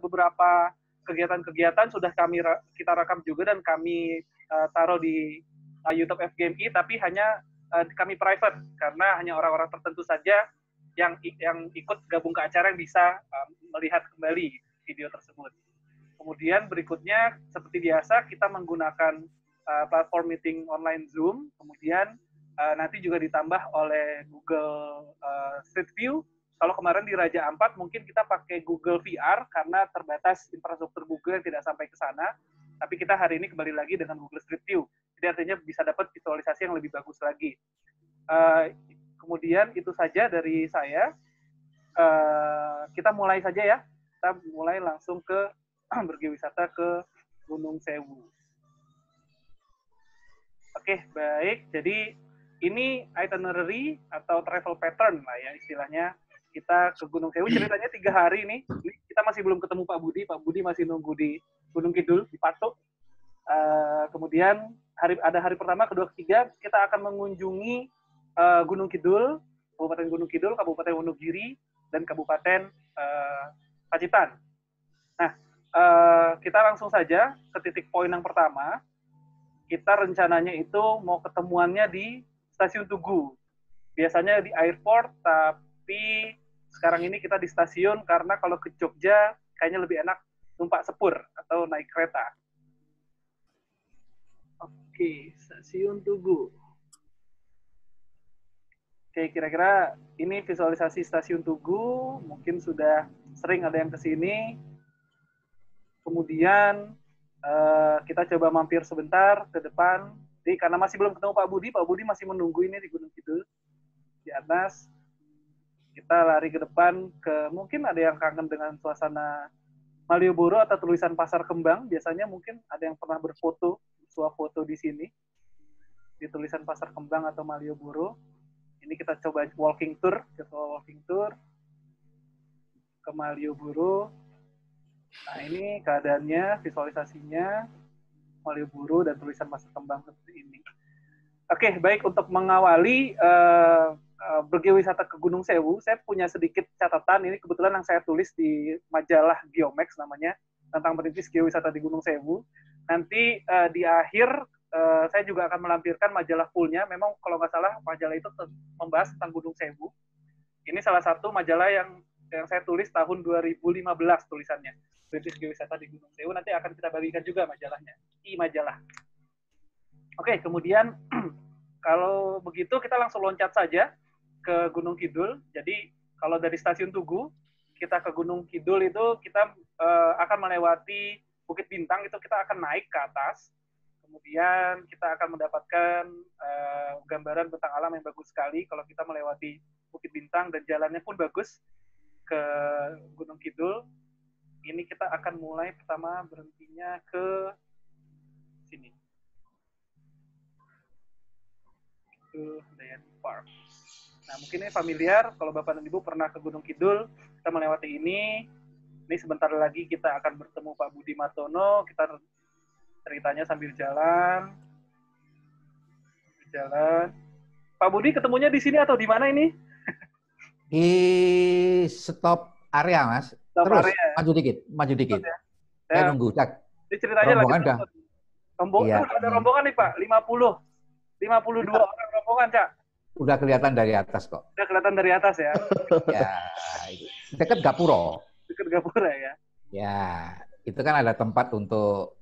beberapa kegiatan-kegiatan sudah kita rekam juga dan kami taruh di YouTube FGMI, tapi hanya kami private karena hanya orang-orang tertentu saja yang ikut gabung ke acara yang bisa melihat kembali video tersebut. Kemudian berikutnya seperti biasa kita menggunakan platform meeting online Zoom, kemudian nanti juga ditambah oleh Google Street View. Kalau kemarin di Raja Ampat mungkin kita pakai Google VR karena terbatas infrastruktur Google yang tidak sampai ke sana, tapi kita hari ini kembali lagi dengan Google Street View. Jadi artinya bisa dapat visualisasi yang lebih bagus lagi. Kemudian itu saja dari saya. Kita mulai saja ya. Kita mulai langsung ke bergeowisata ke Gunung Sewu. Oke, baik. Jadi ini itinerary atau travel pattern lah ya istilahnya. Kita ke Gunung Sewu, ceritanya 3 hari nih. Kita masih belum ketemu Pak Budi. Pak Budi masih nunggu di Gunung Kidul, di Patok. Kemudian ada hari pertama, kedua, ketiga, kita akan mengunjungi Gunung Kidul, Kabupaten Gunung Kidul, Kabupaten Wonogiri, dan Kabupaten Pacitan. Nah, kita langsung saja ke titik poin yang pertama. Kita rencananya itu mau ketemuannya di Stasiun Tugu. Biasanya di airport, tapi sekarang ini kita di stasiun karena kalau ke Jogja kayaknya lebih enak numpak sepur atau naik kereta. Oke, Stasiun Tugu. Oke, kira-kira ini visualisasi Stasiun Tugu. Mungkin sudah sering ada yang ke sini. Kemudian kita coba mampir sebentar ke depan. Jadi karena masih belum ketemu Pak Budi masih menunggu ini di Gunung Kidul. Di atas. Kita lari ke depan ke mungkin ada yang kangen dengan suasana Malioboro atau tulisan Pasar Kembang. Biasanya mungkin ada yang pernah berfoto, bersuah foto di sini. Di tulisan Pasar Kembang atau Malioboro. Ini kita coba walking tour ke Malioboro. Nah, ini keadaannya, visualisasinya Malioboro dan tulisan Pasar Kembang seperti ini. Oke, baik, untuk mengawali bergeowisata ke Gunung Sewu, saya punya sedikit catatan. Ini kebetulan yang saya tulis di majalah Geomax namanya, tentang merintis geowisata di Gunung Sewu. Nanti di akhir saya juga akan melampirkan majalah fullnya. Memang kalau nggak salah majalah itu membahas tentang Gunung Sewu. Ini salah satu majalah yang saya tulis tahun 2015 tulisannya. Merintis geowisata di Gunung Sewu. Nanti akan kita bagikan juga majalahnya. Majalah. Oke, kemudian kalau begitu kita langsung loncat saja ke Gunung Kidul. Jadi kalau dari Stasiun Tugu kita ke Gunung Kidul itu kita akan melewati Bukit Bintang, itu kita akan naik ke atas. Kemudian kita akan mendapatkan gambaran bentang alam yang bagus sekali kalau kita melewati Bukit Bintang dan jalannya pun bagus ke Gunung Kidul. Ini kita akan mulai pertama berhentinya ke sini. Ke Dayan Park. Nah, mungkin ini familiar kalau Bapak dan Ibu pernah ke Gunung Kidul, kita melewati ini. Ini sebentar lagi kita akan bertemu Pak Budi Martono, kita ceritanya sambil jalan. Pak Budi ketemunya di sini atau di mana ini? Di stop area, Mas. Stop terus area. Maju dikit. Ya. Saya nunggu. Ini ceritanya rombongan lagi rombongan iya. Ada rombongan nih Pak, 52 orang rombongan, Cak. Udah kelihatan dari atas kok. Udah kelihatan dari atas ya. Ya, dekat Gapuro. Dekat Gapuro ya. Ya, itu kan ada tempat untuk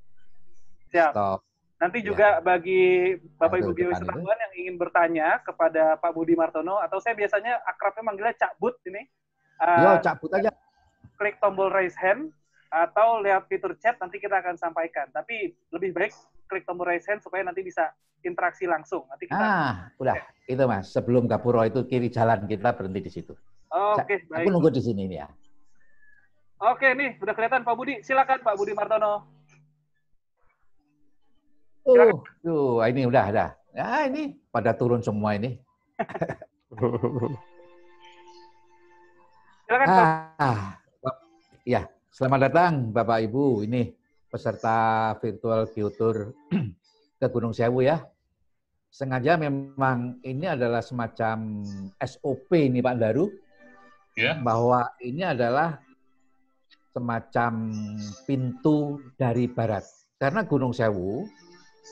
siap. Stop. Nanti juga bagi Bapak Ibu geowisatawan yang ingin bertanya kepada Pak Budi Martono, atau saya biasanya akrabnya manggilnya Cak Bud ini. Yo, Cak Bud aja. Klik tombol raise hand atau lihat fitur chat, nanti kita akan sampaikan. Tapi lebih baik klik tombol raise hand supaya nanti bisa interaksi langsung. Nanti kita udah. Itu Mas, sebelum Gapuro itu kiri jalan, kita berhenti di situ. Oke, baik. Aku nunggu di sini nih ya. Oke, nih udah kelihatan Pak Budi. Silakan Pak Budi Martono. Ini udah. Ya, ini pada turun semua ini. Silakan Pak. Ya, selamat datang Bapak Ibu. Ini peserta virtual geotour ke Gunung Sewu ya. Sengaja memang ini adalah semacam SOP ini Pak Daru. Ya. Bahwa ini adalah semacam pintu dari barat. Karena Gunung Sewu,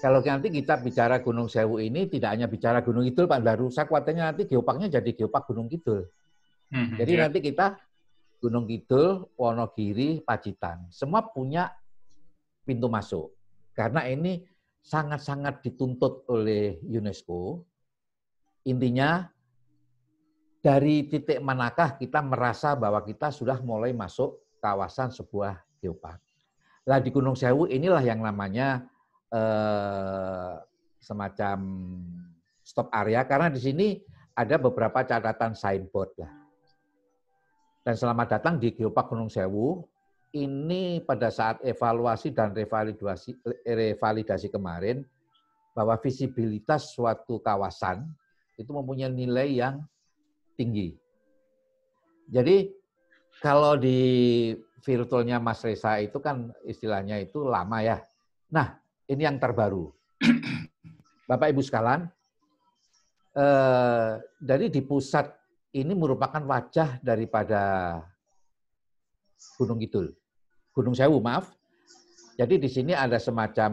kalau nanti kita bicara Gunung Sewu ini tidak hanya bicara Gunung Kidul, Pak Baru. Saya khawatirnya nanti geopaknya jadi geopak Gunung Kidul. Jadi nanti kita Gunung Kidul, Wonogiri, Pacitan, semua punya pintu masuk. Karena ini sangat-sangat dituntut oleh UNESCO. Intinya, dari titik manakah kita merasa bahwa kita sudah mulai masuk kawasan sebuah geopark. Nah, di Gunung Sewu inilah yang namanya semacam stop area, karena di sini ada beberapa catatan signboard lah. Dan selamat datang di Geopark Gunung Sewu. Ini pada saat evaluasi dan revalidasi kemarin, bahwa visibilitas suatu kawasan itu mempunyai nilai yang tinggi. Jadi kalau di virtualnya Mas Reza itu kan istilahnya itu lama ya. Nah, ini yang terbaru. Bapak Ibu sekalian, dari di pusat ini merupakan wajah daripada Gunung Kidul. Gunung Sewu, maaf. Jadi di sini ada semacam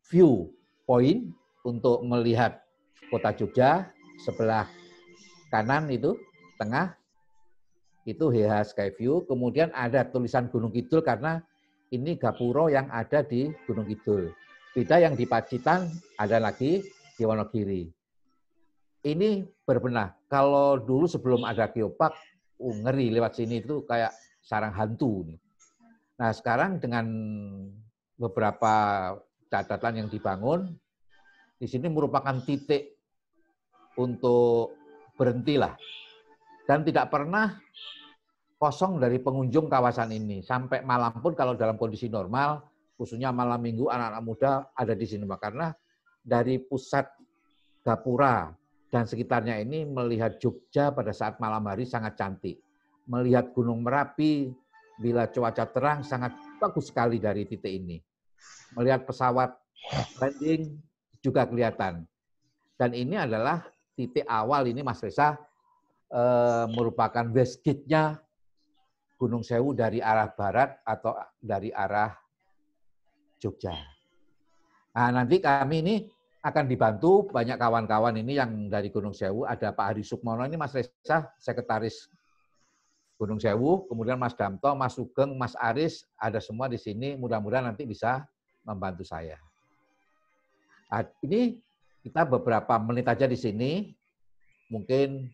view point untuk melihat kota Jogja, sebelah kanan itu, tengah, itu HH Skyview. Kemudian ada tulisan Gunung Kidul karena ini gapuro yang ada di Gunung Kidul. Beda yang di Pacitan, ada lagi di Wonogiri. Ini berbenah. Kalau dulu sebelum ada geopark, ngeri lewat sini itu kayak sarang hantu. Nah sekarang dengan beberapa catatan yang dibangun, di sini merupakan titik untuk berhentilah. Dan tidak pernah kosong dari pengunjung kawasan ini. Sampai malam pun kalau dalam kondisi normal, khususnya malam minggu, anak-anak muda ada di sini. Karena dari pusat Gapura dan sekitarnya ini melihat Jogja pada saat malam hari sangat cantik. Melihat Gunung Merapi bila cuaca terang sangat bagus sekali dari titik ini. Melihat pesawat landing juga kelihatan. Dan ini adalah titik awal ini Mas Reza, merupakan west gate-nya Gunung Sewu dari arah barat atau dari arah Jogja. Nah, nanti kami ini akan dibantu banyak kawan-kawan ini yang dari Gunung Sewu. Ada Pak Hari Sukmono ini Mas Reza, sekretaris Gunung Sewu, kemudian Mas Damto, Mas Sugeng, Mas Aris, ada semua di sini. Mudah-mudahan nanti bisa membantu saya. Nah, ini kita beberapa menit aja di sini, mungkin,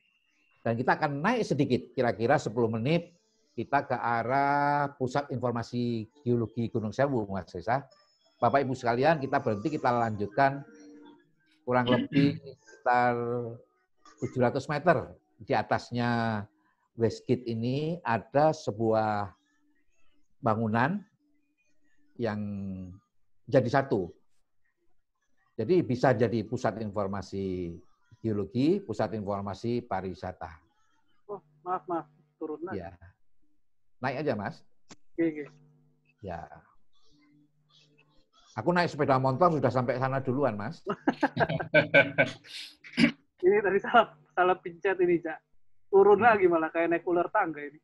dan kita akan naik sedikit, kira-kira 10 menit, kita ke arah Pusat Informasi Geologi Gunung Sewu, Mas Reza. Bapak Ibu sekalian, kita berhenti, kita lanjutkan kurang lebih sekitar 700 meter di atasnya Westgate ini ada sebuah bangunan yang jadi satu. Jadi bisa jadi pusat informasi geologi, pusat informasi pariwisata. Oh, maaf, turun lagi. Ya. Naik aja, Mas. Oke. Ya. Aku naik sepeda motor sudah sampai sana duluan, Mas. Ini tadi salah pencet ini, Cak. Turun lagi malah kayak naik ular tangga ini.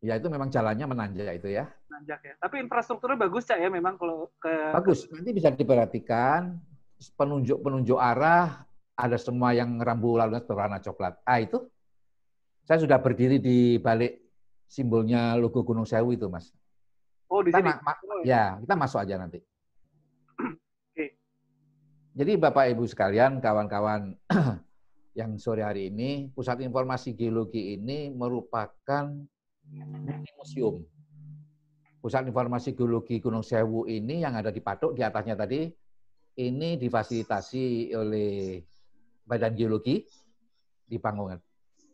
Ya, itu memang jalannya menanjak itu ya. Menanjak ya. Tapi infrastrukturnya bagus, Cak ya, memang kalau bagus. Nanti bisa diperhatikan penunjuk arah, ada semua yang rambu lalu lintas berwarna coklat. Itu saya sudah berdiri di balik simbolnya logo Gunung Sewu itu, Mas. Oh, di sini. Ya, kita masuk aja nanti. Oke. Jadi Bapak Ibu sekalian, kawan-kawan yang sore hari ini, Pusat Informasi Geologi ini merupakan museum. Pusat Informasi Geologi Gunung Sewu ini yang ada di Patok, di atasnya tadi, ini difasilitasi oleh Badan Geologi di Panggungan.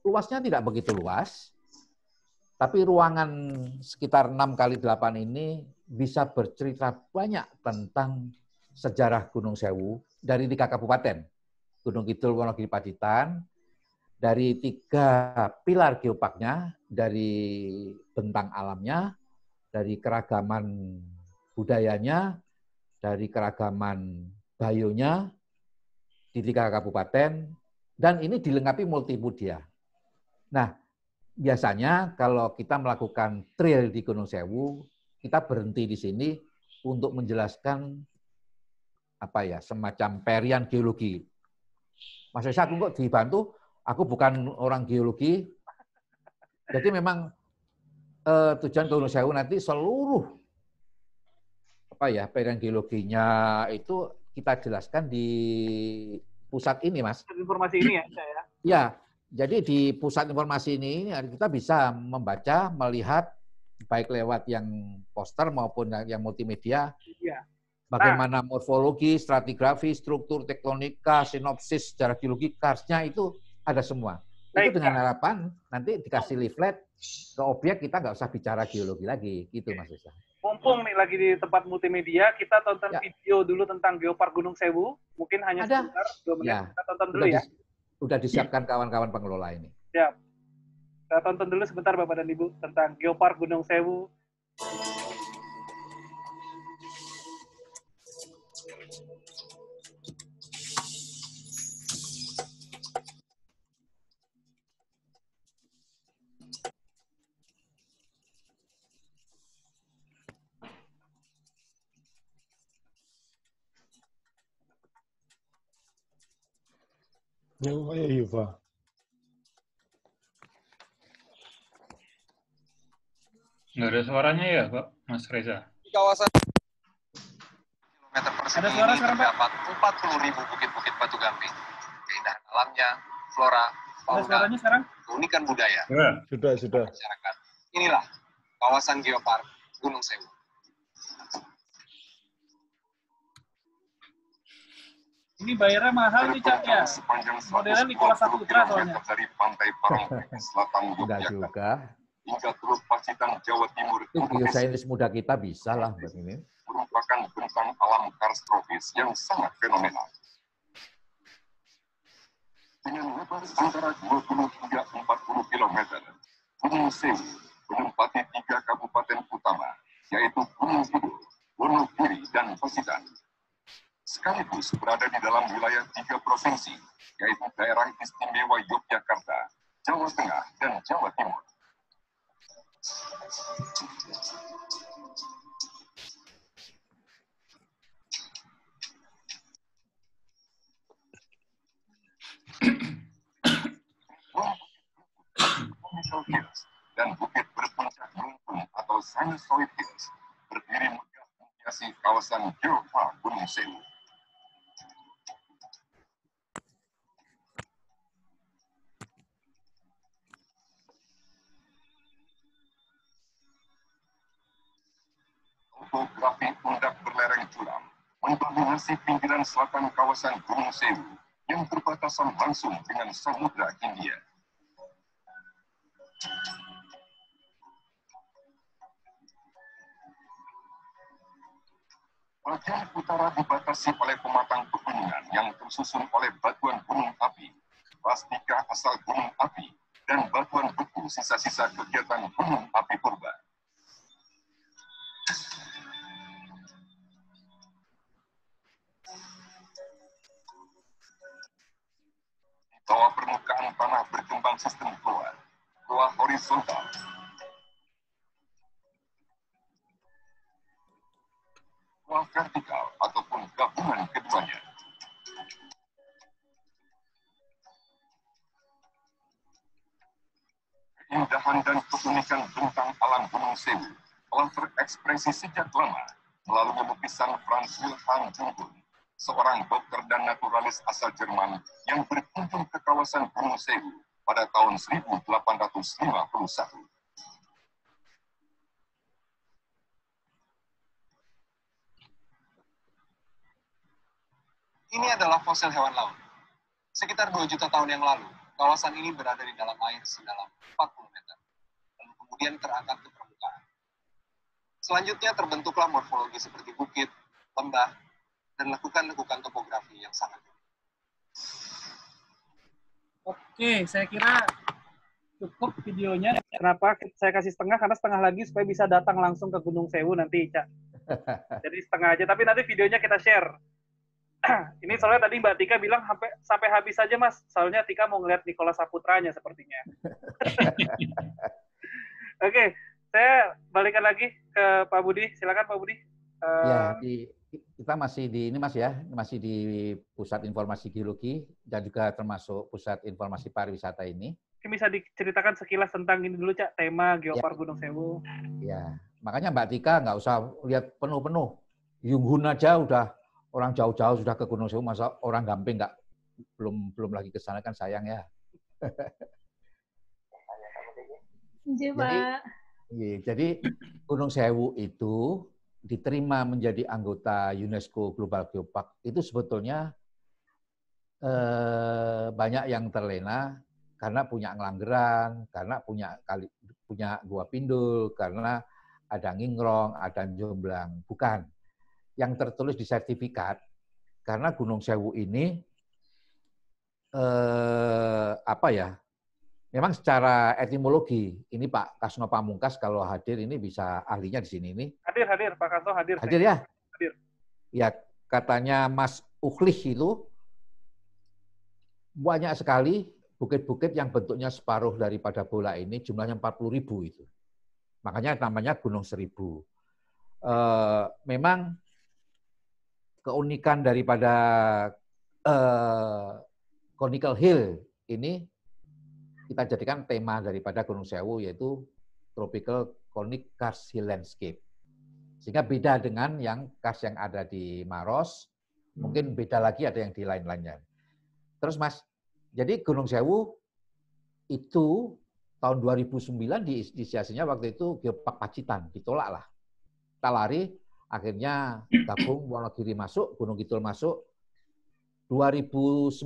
Luasnya tidak begitu luas, tapi ruangan sekitar 6x8 ini bisa bercerita banyak tentang sejarah Gunung Sewu dari 3 kabupaten. Gunung Kidul, Wonogiri, Pacitan, dari 3 pilar geoparknya, dari bentang alamnya, dari keragaman budayanya, dari keragaman bionya di 3 kabupaten, dan ini dilengkapi multimedia. Nah, biasanya kalau kita melakukan trail di Gunung Sewu, kita berhenti di sini untuk menjelaskan apa ya, semacam perian geologi. Mas Reza, aku kok dibantu, aku bukan orang geologi. Jadi memang tujuan Gunung Sewu nanti seluruh apa ya, perian geologinya itu kita jelaskan di pusat ini, Mas. Informasi ini ya, saya. Ya, jadi di pusat informasi ini kita bisa membaca, melihat baik lewat yang poster maupun yang multimedia, Iya. bagaimana morfologi, stratigrafi, struktur tektonika, sinopsis, sejarah geologi, karsnya itu ada semua. Baik, itu dengan harapan nanti dikasih leaflet ke objek, kita nggak usah bicara geologi lagi, gitu Mas Reza. Mumpung nih lagi di tempat multimedia, kita tonton video dulu tentang Geopark Gunung Sewu. Mungkin hanya sebentar, 2 menit. Ya. Kita tonton dulu ya. Sudah disiapkan kawan-kawan pengelola ini. Siap. Kita tonton dulu sebentar Bapak dan Ibu tentang Geopark Gunung Sewu. Ya, Yuva. Nggak ada suaranya ya, Pak, Mas Reza? Di kawasan kilometer persegi suara ini terdapat 40.000 bukit-bukit batu gamping. Keindahan alamnya, flora, fauna, keunikan budaya. Sudah. Masyarakat. Inilah kawasan Geopark Gunung Sewu. Ini bayarnya mahal nih, Cak, ya? Modelnya Nicholas Saputra soalnya. Dari pantai Parangtritis Selatan Yogyakarta. juga. Hingga Teluk Pacitan, Jawa Timur. Itu geosaintis muda kita bisa lah buat ini. Merupakan bentang alam karstropis yang sangat fenomenal. Dengan lebar antara 20 hingga 40 km, Gunung Sewu menempati 3 kabupaten utama, yaitu Gunung Kidul, Wonogiri, dan Pacitan. Sekaligus berada di dalam wilayah 3 provinsi, yaitu daerah istimewa Yogyakarta, Jawa Tengah, dan Jawa Timur. Dan bukit berpuncak Gunung atau Sinusoid Hills berdiri megah menghiasi kawasan Geopark Gunung Sewu. Topografi pundak berlereng curam mendominasi pinggiran selatan kawasan Gunung Sewu yang berbatasan langsung dengan Samudra Hindia. Bagian utara dibatasi oleh pematang pegunungan yang tersusun oleh batuan gunung api, plastika asal gunung api, dan batuan beku sisa-sisa kegiatan gunung api purba. Di bawah permukaan tanah berkembang sistem goa horizontal, goa vertikal, ataupun gabungan keduanya. Keindahan dan keunikan bentang alam Gunung Sewu telah terekspresi sejak lama melalui lukisan Franz Wilhelm Jungbun, seorang dokter dan naturalis asal Jerman yang berkunjung ke kawasan Gunung Sewu pada tahun 1851. Ini adalah fosil hewan laut. Sekitar 2 juta tahun yang lalu, kawasan ini berada di dalam air sedalam 40 meter, lalu kemudian terangkat ke permukaan. Selanjutnya terbentuklah morfologi seperti bukit, lembah, dan lekukan-lekukan topografi yang sangat unik. Oke, saya kira cukup videonya. Kenapa saya kasih setengah? Karena setengah lagi supaya bisa datang langsung ke Gunung Sewu nanti, Cak. Jadi setengah aja, tapi nanti videonya kita share. Ini soalnya tadi Mbak Tika bilang sampai habis saja Mas. Soalnya Tika mau ngeliat Nicholas Saputranya sepertinya. Oke, saya balikan lagi ke Pak Budi. Silakan Pak Budi. Ya, kita masih di ini Mas ya, masih di Pusat Informasi Geologi dan juga termasuk Pusat Informasi Pariwisata ini. Mungkin bisa diceritakan sekilas tentang ini dulu, Cak, tema Geopark Gunung Sewu. Ya, makanya Mbak Tika nggak usah lihat penuh-penuh. Yunghun aja udah orang jauh-jauh sudah ke Gunung Sewu, masa orang Gamping nggak belum lagi ke sana kan sayang ya. Jadi Gunung Sewu itu diterima menjadi anggota UNESCO Global Geopark itu sebetulnya banyak yang terlena karena punya Ngelanggeran, karena punya Gua Pindul, karena ada Ngingrong, ada Jomblang. Bukan. Yang tertulis di sertifikat karena Gunung Sewu ini memang secara etimologi ini Pak Kasno Pamungkas kalau hadir ini bisa ahlinya di sini ini. Hadir Pak Kasno hadir. Hadir ya? Hadir. Ya, katanya Mas Ukhlih itu banyak sekali bukit-bukit yang bentuknya separuh daripada bola ini, jumlahnya 40.000 itu. Makanya namanya Gunung Seribu. Memang keunikan daripada Conical Hill ini kita jadikan tema daripada Gunung Sewu yaitu Tropical Conic Karst Hill Landscape. Sehingga beda dengan yang karst yang ada di Maros, mungkin beda lagi ada yang di lain-lainnya. Terus Mas, jadi Gunung Sewu itu tahun 2009 diinisiasinya waktu itu Geopark Pacitan, ditolak lah. Kita lari, akhirnya gabung Wonogiri masuk, Gunung Kidul masuk. 2015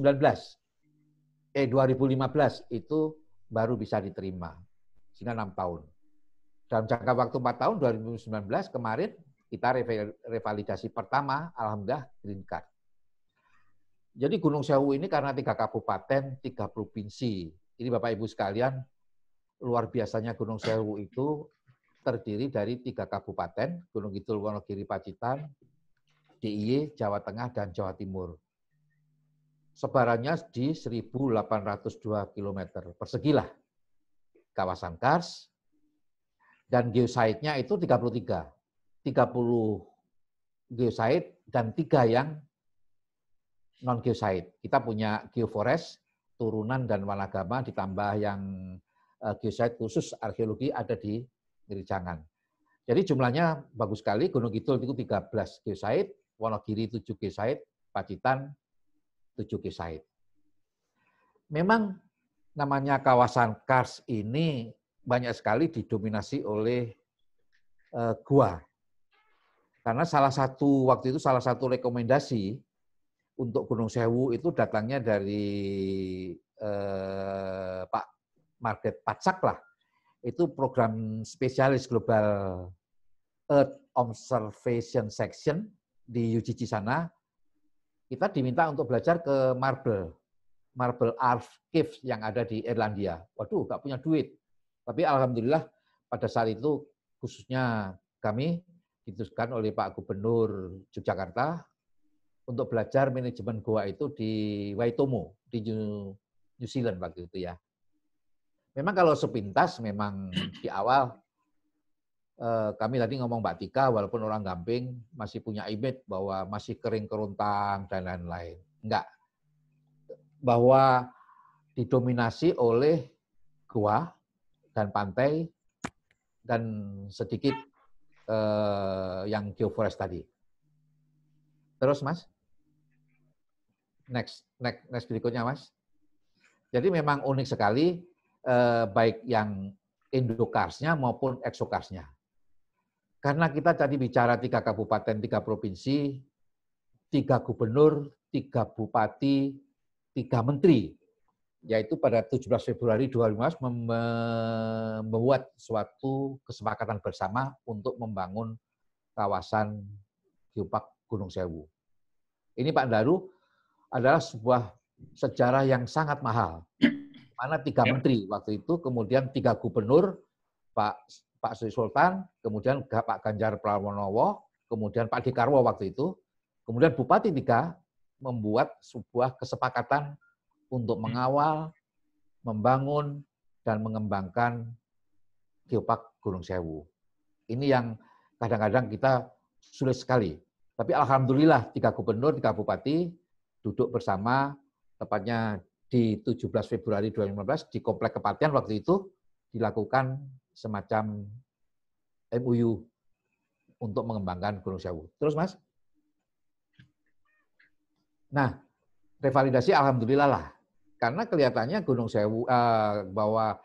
itu baru bisa diterima. Sehingga 6 tahun. Dalam jangka waktu 4 tahun, 2019 kemarin kita revalidasi pertama, alhamdulillah green card. Jadi Gunung Sewu ini karena 3 kabupaten, 3 provinsi. Ini Bapak Ibu sekalian, luar biasanya Gunung Sewu itu terdiri dari 3 kabupaten, Gunung Kidul, Wonogiri, Pacitan, DIY, Jawa Tengah, dan Jawa Timur. Sebarannya di 1.802 km persegi lah kawasan karst, dan geosite-nya itu 33. 30 geosite dan 3 yang non-geosite. Kita punya geoforest, turunan dan Wanagama, ditambah yang geosite khusus arkeologi ada di Ngirijangan. Jadi jumlahnya bagus sekali, Gunung Kidul itu 13 geosite, Wonogiri 7 geosite, Pacitan 7 geosite. Memang namanya kawasan karst ini banyak sekali didominasi oleh gua. Karena salah satu rekomendasi untuk Gunung Sewu itu datangnya dari Pak Margaret Pacak lah. Itu program spesialis Global Earth Observation Section di UGC sana. Kita diminta untuk belajar ke Marble Archive yang ada di Irlandia. Waduh, nggak punya duit. Tapi alhamdulillah pada saat itu khususnya kami ditugaskan oleh Pak Gubernur Yogyakarta untuk belajar manajemen goa itu di Waitomo, di New Zealand waktu itu ya. Memang kalau sepintas, memang di awal kami tadi ngomong Mbak Tika, walaupun orang Gamping masih punya image bahwa masih kering kerontang dan lain-lain. Enggak. Bahwa didominasi oleh gua dan pantai dan sedikit yang geoforest tadi. Terus Mas? Next berikutnya Mas. Jadi memang unik sekali baik yang endokarsnya maupun eksokarsnya. Karena kita tadi bicara 3 kabupaten, 3 provinsi, 3 gubernur, 3 bupati, 3 menteri. Yaitu pada 17 Februari 2015 membuat suatu kesepakatan bersama untuk membangun kawasan Geopark Gunung Sewu. Ini Pak Daru adalah sebuah sejarah yang sangat mahal. Mana 3 menteri waktu itu, kemudian 3 gubernur, Pak Sri Sultan, kemudian Pak Ganjar Pranowo, kemudian Pak Dekarwo waktu itu, kemudian bupati 3, membuat sebuah kesepakatan untuk mengawal, membangun, dan mengembangkan Geopark Gunung Sewu. Ini yang kadang-kadang kita sulit sekali. Tapi alhamdulillah 3 gubernur, 3 bupati duduk bersama, tepatnya di 17 Februari 2015 di Komplek Kepatian waktu itu dilakukan semacam MOU untuk mengembangkan Gunung Sewu. Terus Mas? Nah, revalidasi alhamdulillah lah. Karena kelihatannya Gunung Sewu bahwa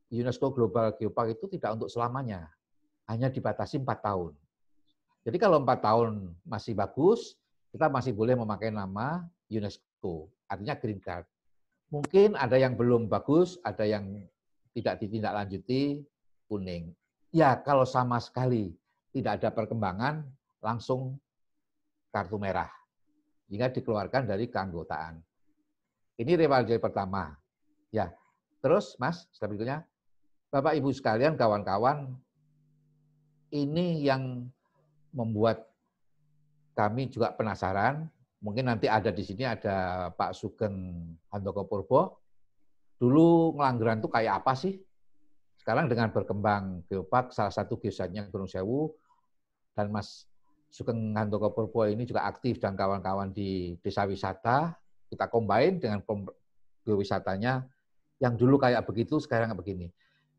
UNESCO Global Geopark itu tidak untuk selamanya. Hanya dibatasi 4 tahun. Jadi kalau 4 tahun masih bagus, kita masih boleh memakai nama UNESCO, artinya green card. Mungkin ada yang belum bagus, ada yang tidak ditindaklanjuti, kuning. Ya, kalau sama sekali tidak ada perkembangan, langsung kartu merah. Hingga dikeluarkan dari keanggotaan. Ini revalidasi pertama. Ya, terus Mas, setelah berikutnya, Bapak Ibu sekalian, kawan-kawan, ini yang membuat kami juga penasaran. Mungkin nanti ada di sini ada Pak Sugeng Handoko Purbo. Dulu Ngelanggeran itu kayak apa sih? Sekarang dengan berkembang Geopark, salah satu geosite-nya Gunung Sewu, dan Mas Sugeng Handoko Purbo ini juga aktif dan kawan-kawan di desa wisata, kita combine dengan geowisatanya yang dulu kayak begitu, sekarang kayak begini.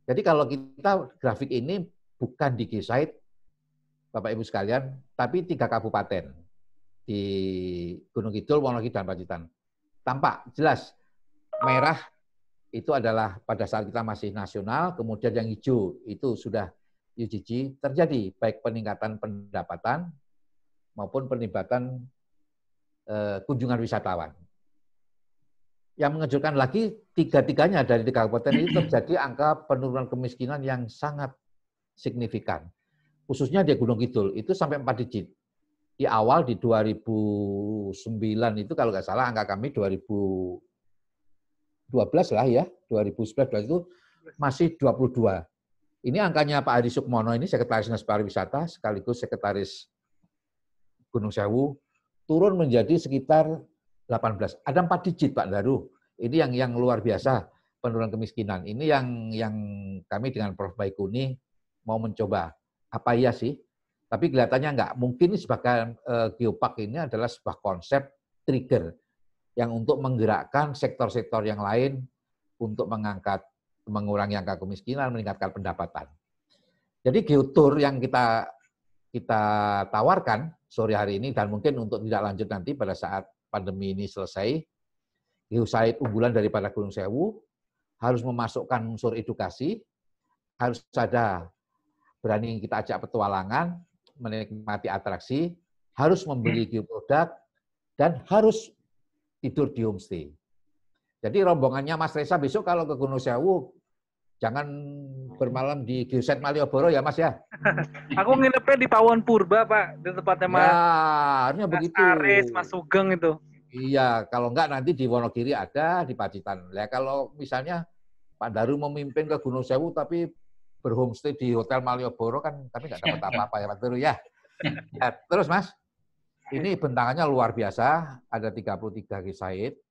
Jadi kalau kita grafik ini bukan di geosite, Bapak Ibu sekalian, tapi 3 kabupaten di Gunung Kidul, Wonogiri, dan Pacitan. Tampak jelas merah itu adalah pada saat kita masih nasional, kemudian yang hijau itu sudah UGG terjadi baik peningkatan pendapatan maupun peningkatan kunjungan wisatawan. Yang mengejutkan lagi, 3-tiganya dari 3 kabupaten ini terjadi angka penurunan kemiskinan yang sangat signifikan. Khususnya di Gunung Kidul, itu sampai 4 digit. Di awal di 2009 itu kalau nggak salah angka kami 2012 lah ya, 2011 itu masih 22. Ini angkanya Pak Adi Sukmono, ini Sekretaris Dinas Pariwisata, sekaligus Sekretaris Gunung Sewu, turun menjadi sekitar 18. Ada 4 digit Pak Daru. Ini yang luar biasa penurunan kemiskinan. Ini yang kami dengan Prof. Baikuni mau mencoba. Apa iya sih? Tapi kelihatannya enggak. Mungkin sebagai Geopark ini adalah sebuah konsep trigger yang untuk menggerakkan sektor-sektor yang lain untuk mengurangi angka kemiskinan, meningkatkan pendapatan. Jadi geotour yang kita tawarkan sore hari ini, dan mungkin untuk tidak lanjut nanti pada saat pandemi ini selesai, geosite unggulan daripada Gunung Sewu harus memasukkan unsur edukasi, harus ada berani kita ajak petualangan, menikmati atraksi, harus membeli geoproduk, dan harus tidur di homestay. Jadi rombongannya Mas Reza besok kalau ke Gunung Sewu, jangan bermalam di Geosite Malioboro ya Mas ya. Aku nginepnya di Pawon Purba Pak, di tempatnya Mas. Ya, harusnya begitu. Aris, Mas Sugeng itu. Iya, kalau enggak nanti di Wonogiri ada, di Pacitan. Ya kalau misalnya Pak Daru memimpin ke Gunung Sewu tapi berhomestay di Hotel Malioboro kan kami nggak dapat apa-apa ya Pak Daru ya. Ya. Terus Mas, ini bentangannya luar biasa, ada 33 geosite.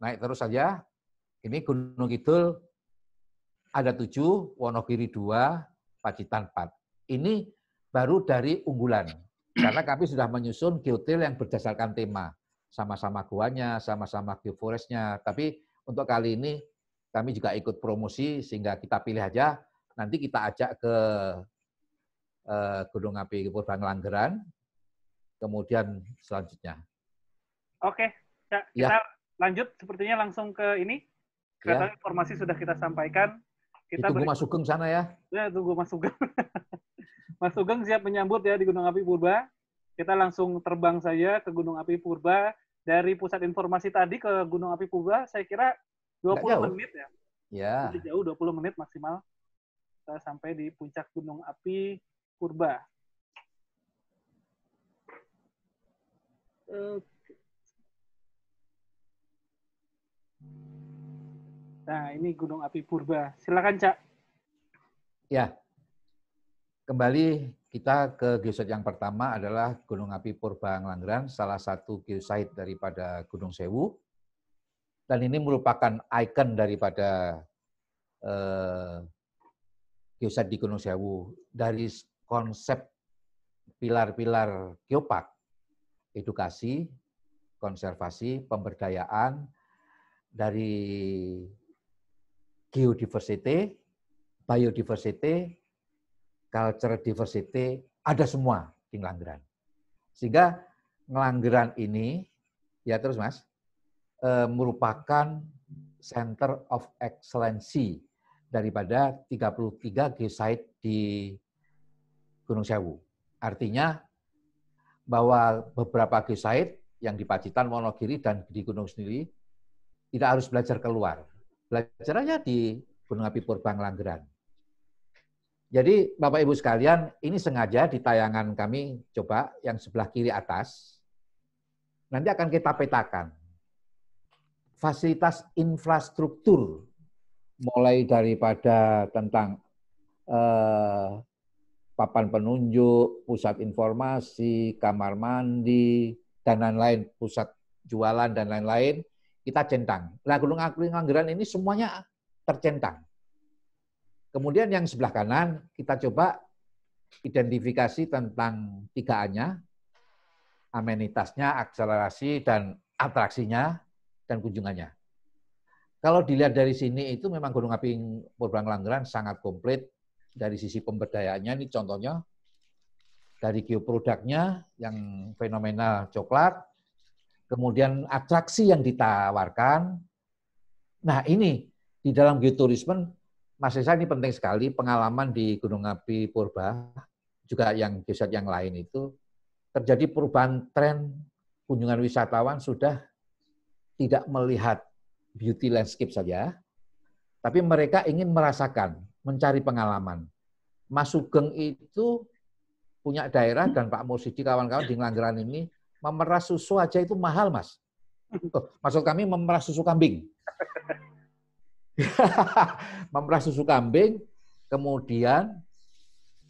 Naik terus saja. Ini Gunung Kidul ada 7, Wonogiri 2, Pacitan 4. Ini baru dari unggulan. Karena kami sudah menyusun geotrail yang berdasarkan tema. Sama-sama goanya, sama-sama geoforestnya. Tapi untuk kali ini kami juga ikut promosi sehingga kita pilih aja. Nanti kita ajak ke Gunung Api Purba Ngelanggeran. Kemudian selanjutnya. Oke, kita lanjut sepertinya langsung ke ini. Karena informasi sudah kita sampaikan. Kita tunggu Mas Sugeng sana ya. Ya, tunggu Mas Sugeng. Mas Sugeng siap menyambut ya di Gunung Api Purba. Kita langsung terbang saja ke Gunung Api Purba. Dari pusat informasi tadi ke Gunung Api Purba, saya kira 20 menit ya. Ya. Lebih jauh, 20 menit maksimal. Kita sampai di puncak Gunung Api Purba. Nah, ini Gunung Api Purba. Silakan, Cak. Ya. kembali kita ke geosite yang pertama adalah Gunung Api Purba Ngelanggeran, salah satu geosite daripada Gunung Sewu. Dan ini merupakan ikon daripada geosite di Gunung Sewu. Dari konsep pilar-pilar geopark, edukasi, konservasi, pemberdayaan, dari geodiversity, biodiversity, culture diversity, ada semua di Ngelanggeran. Sehingga Ngelanggeran ini, ya terus Mas, merupakan center of excellency daripada 33 geosite di Gunung Sewu. Artinya bahwa beberapa geosite yang di Pacitan, Wonogiri, dan di Gunung sendiri tidak harus belajar keluar. Belajar aja di Gunung Api Purba Ngelanggeran. Jadi Bapak Ibu sekalian, ini sengaja di tayangan kami coba yang sebelah kiri atas, nanti akan kita petakan. Fasilitas infrastruktur, mulai daripada tentang papan penunjuk, pusat informasi, kamar mandi, dan lain-lain, pusat jualan, dan lain-lain, kita centang. Nah, Gunung Api Ngelanggeran ini semuanya tercentang. Kemudian yang sebelah kanan, kita coba identifikasi tentang 3A-nya, amenitasnya, akselerasi, dan atraksinya, dan kunjungannya. Kalau dilihat dari sini, itu memang Gunung Api Purba Ngelanggeran sangat komplit dari sisi pemberdayaannya. Ini contohnya, dari geoproduknya yang fenomenal coklat, kemudian atraksi yang ditawarkan. Nah ini, di dalam geoturisme, Mas Reza, ini penting sekali, pengalaman di Gunung Api Purba, juga yang geosite yang lain itu, terjadi perubahan tren kunjungan wisatawan sudah tidak melihat beauty landscape saja, tapi mereka ingin merasakan, mencari pengalaman. Mas Sugeng itu punya daerah, dan Pak Mursidi kawan-kawan di Ngelanggeran ini, memerah susu aja itu mahal, Mas. Maksud kami memerah susu kambing. Memerah susu kambing, kemudian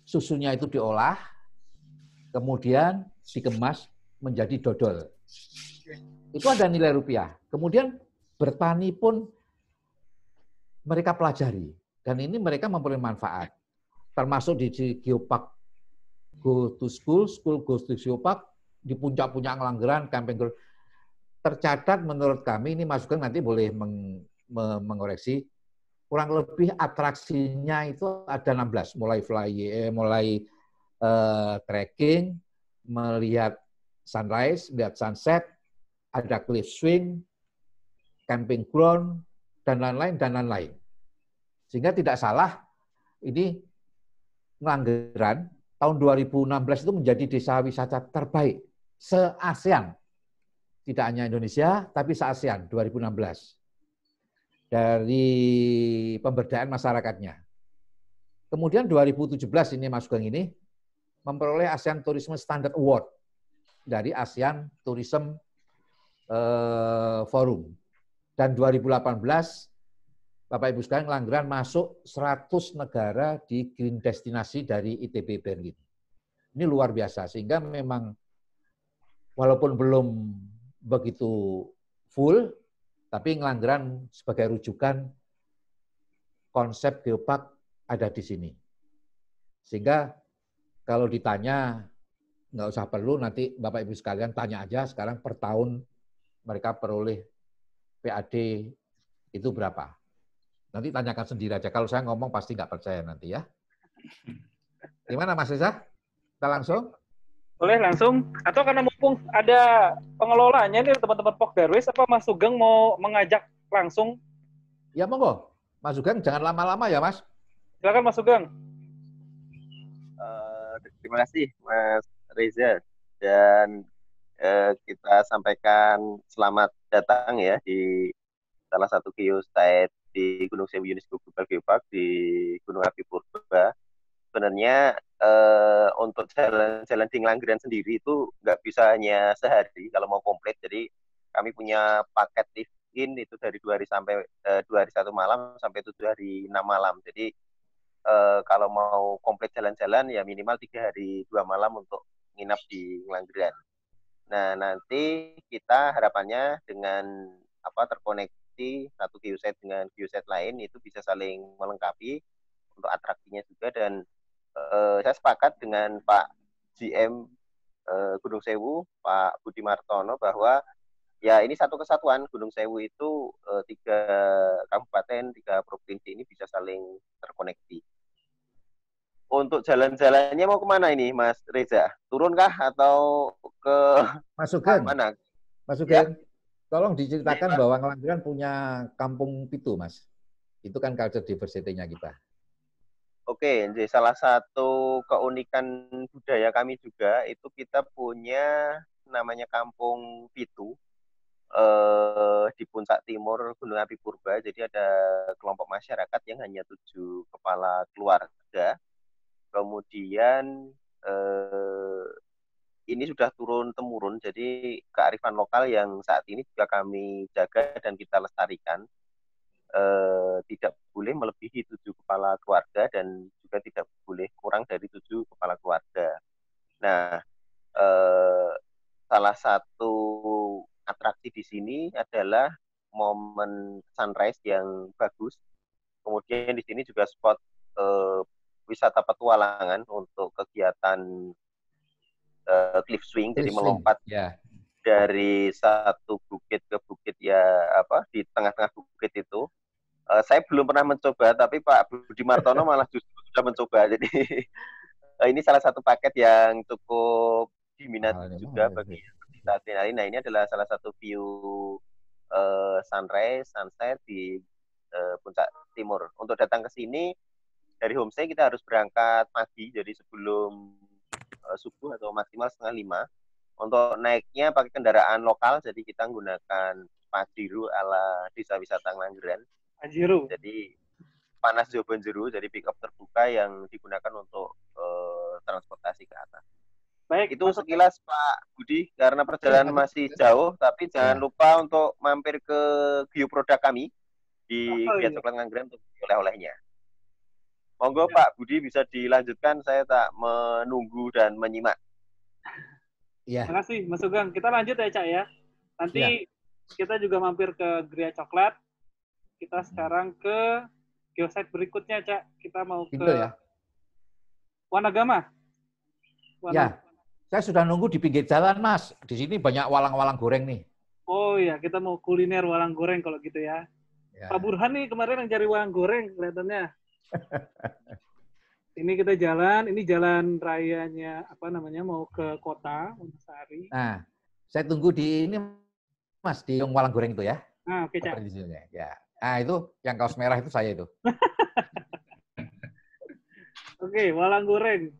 susunya itu diolah, kemudian dikemas menjadi dodol. Itu ada nilai rupiah. Kemudian bertani pun mereka pelajari. Dan ini mereka memperoleh manfaat. Termasuk di Geopark Go to School, School Goes to Geopark, di puncak-puncak Ngelanggeran, camping ground. Tercatat menurut kami, ini Mas Sugeng nanti boleh mengoreksi, kurang lebih atraksinya itu ada 16, mulai trekking, melihat sunrise, melihat sunset, ada cliff swing, camping ground, dan lain-lain. Sehingga tidak salah, ini Ngelanggeran tahun 2016 itu menjadi desa wisata terbaik se-ASEAN. Tidak hanya Indonesia, tapi se-ASEAN 2016. Dari pemberdayaan masyarakatnya. Kemudian 2017 ini Mas Sugeng ini memperoleh ASEAN Tourism Standard Award dari ASEAN Tourism Forum. Dan 2018 Bapak Ibu sekalian, Ngelanggeran masuk 100 negara di Green Destinasi dari ITB Berlin. Ini luar biasa, sehingga memang walaupun belum begitu full, tapi Ngelanggeran sebagai rujukan konsep geopark ada di sini. Sehingga kalau ditanya, nggak usah perlu, nanti Bapak Ibu sekalian tanya aja sekarang per tahun mereka peroleh PAD itu berapa. Nanti tanyakan sendiri aja. Kalau saya ngomong pasti nggak percaya nanti ya. Gimana Mas Reza? Kita langsung? Boleh langsung. Atau karena mumpung ada pengelolanya nih teman-teman Pok Darwis, apa Mas Sugeng mau mengajak langsung? Ya monggo. Mas Sugeng jangan lama-lama ya Mas. Silakan Mas Sugeng. Terima kasih Mas Reza. Dan kita sampaikan selamat datang ya di salah satu geosite di Gunung Sewu UNESCO Global Geopark di Gunung Api Purba. Sebenarnya untuk jalan-jalan di Ngelanggeran sendiri itu nggak bisa hanya sehari kalau mau komplit. Jadi kami punya paket live-in itu dari 2 hari sampai 2 hari 1 malam sampai 7 hari 6 malam. Jadi kalau mau komplit jalan-jalan ya minimal 3 hari 2 malam untuk nginap di Ngelanggeran. Nah, nanti kita harapannya dengan terkoneksi satu geoset dengan geoset lain itu bisa saling melengkapi untuk atraksinya juga. Dan saya sepakat dengan Pak GM Gunung Sewu, Pak Budi Martono, bahwa ya ini satu kesatuan. Gunung Sewu itu 3 kabupaten, 3 provinsi ini bisa saling terkoneksi. Untuk jalan-jalannya mau kemana ini, Mas Reza? Turunkah atau ke Mas Sugeng, mana? Mas Sugeng, tolong diceritakan bahwa Ngelanggeran punya kampung pitu, Mas. Itu kan culture diversity-nya kita. Oke, jadi salah satu keunikan budaya kami juga itu kita punya namanya Kampung Pitu di puncak timur Gunung Api Purba. Jadi ada kelompok masyarakat yang hanya 7 kepala keluarga. Kemudian ini sudah turun-temurun, jadi kearifan lokal yang saat ini juga kami jaga dan kita lestarikan. Tidak boleh melebihi 7 kepala keluarga dan juga tidak boleh kurang dari 7 kepala keluarga. Nah, salah satu atraksi di sini adalah momen sunrise yang bagus. Kemudian di sini juga spot wisata petualangan untuk kegiatan cliff swing, jadi melompat dari satu bukit ke bukit di tengah-tengah bukit itu. Saya belum pernah mencoba, tapi Pak Budi Martono malah justru sudah mencoba. Jadi ini salah satu paket yang cukup diminati juga bagi saat ini. Nah, ini adalah salah satu view sunrise, sunset di puncak timur. Untuk datang ke sini dari homestay kita harus berangkat pagi, jadi sebelum subuh atau maksimal 4:30. Untuk naiknya pakai kendaraan lokal, jadi kita menggunakan Pajero ala Desa Wisata Ngelanggeran. Pajero. Jadi Panas Jobanjeru, jadi pick up terbuka yang digunakan untuk transportasi ke atas. Baik, itu sekilas Pak Budi, karena perjalanan masih jauh, tapi jangan lupa untuk mampir ke geoproduk kami di Gria Coklat Ngelanggeran untuk oleh-olehnya. Monggo Pak Budi bisa dilanjutkan, saya tak menunggu dan menyimak. Iya. Terima kasih Mas Sugeng. Kita lanjut ya Cak ya. Nanti kita juga mampir ke Gria Coklat. Kita sekarang ke geosite berikutnya Cak. Kita mau ke Wanagama. Ya, saya sudah nunggu di pinggir jalan Mas. Di sini banyak walang-walang goreng nih. Oh iya, kita mau kuliner walang goreng kalau gitu ya. Pak Burhan nih kemarin yang cari walang goreng kelihatannya. Ini kita jalan, ini jalan rayanya mau ke kota Wonosari. Nah, saya tunggu di ini Mas di walang goreng itu ya. Nah, oke Cak. Ya. Nah, itu yang kaos merah itu saya itu. Oke, walang goreng.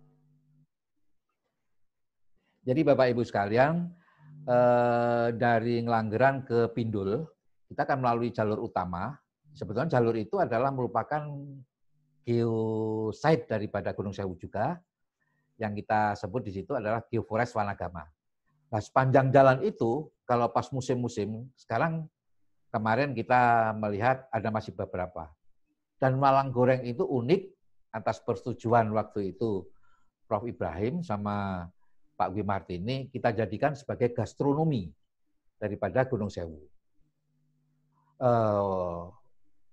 Jadi Bapak Ibu sekalian, dari Ngelanggeran ke Pindul, kita akan melalui jalur utama. Sebetulnya jalur itu adalah merupakan geosite daripada Gunung Sewu juga, yang kita sebut di situ adalah Geoforest Wanagama. Nah, sepanjang jalan itu, kalau pas musim-musim, sekarang kemarin kita melihat ada masih beberapa. Dan walang goreng itu unik atas persetujuan waktu itu Prof. Ibrahim sama Pak Wimartini, kita jadikan sebagai gastronomi daripada Gunung Sewu.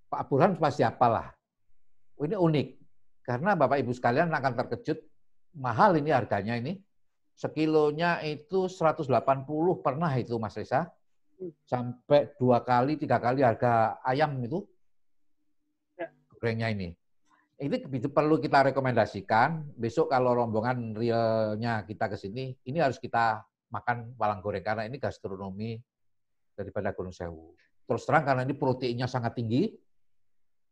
Pak Burhan pasti apalah. Ini unik, karena Bapak Ibu sekalian akan terkejut, mahal ini harganya ini. Sekilonya itu 180 pernah itu Mas Reza. Sampai 2 kali, 3 kali harga ayam itu. Gorengnya ini. Ini perlu kita rekomendasikan, besok kalau rombongan realnya kita ke sini, ini harus kita makan walang goreng, karena ini gastronomi daripada Gunung Sewu. Terus terang karena ini proteinnya sangat tinggi,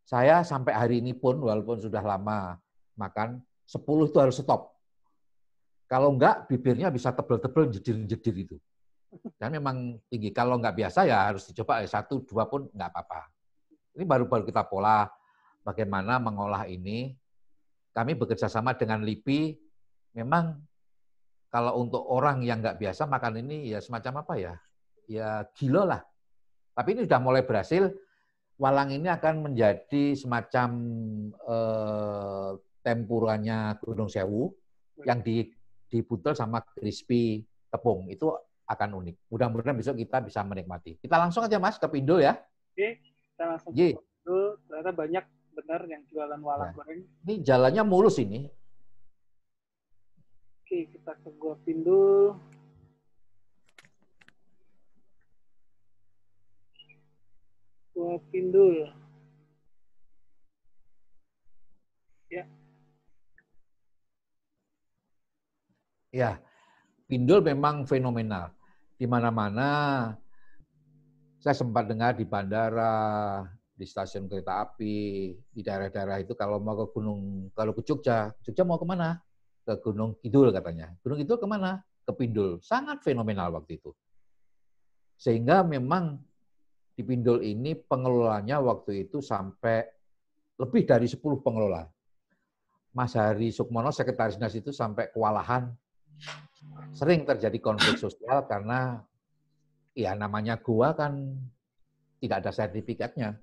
saya sampai hari ini pun, walaupun sudah lama makan, 10 itu harus stop. Kalau enggak, bibirnya bisa tebel-tebel, jedir-jedir itu. Dan memang tinggi. Kalau enggak biasa, ya harus dicoba 1, 2 pun enggak apa-apa. Ini baru-baru kita pola bagaimana mengolah ini. Kami bekerja sama dengan LIPI. Memang kalau untuk orang yang enggak biasa makan ini, ya semacam apa ya? Ya gila lah. Tapi ini sudah mulai berhasil. Walang ini akan menjadi semacam tempuranya Gunung Sewu yang dibutel sama crispy tepung. Itu akan unik. Mudah-mudahan besok kita bisa menikmati. Kita langsung aja Mas ke Pindul ya. Oke, kita langsung Ye. ke Pindul. Ternyata banyak benar yang jualan walang Ya. goreng. Ini jalannya mulus ini. Oke, kita ke Gua Pindul. Gua Pindul. Ya. Ya, Pindul memang fenomenal. Di mana-mana saya sempat dengar di bandara, di stasiun kereta api, di daerah-daerah itu kalau mau ke gunung, kalau ke Jogja mau kemana? Ke Gunung Kidul katanya. Gunung Kidul kemana? Ke Pindul. Sangat fenomenal waktu itu. Sehingga memang di Pindul ini pengelolanya waktu itu sampai lebih dari 10 pengelola. Mas Hari Sukmono, sekretaris dinas itu sampai kewalahan. Sering terjadi konflik sosial karena ya namanya gua kan tidak ada sertifikatnya.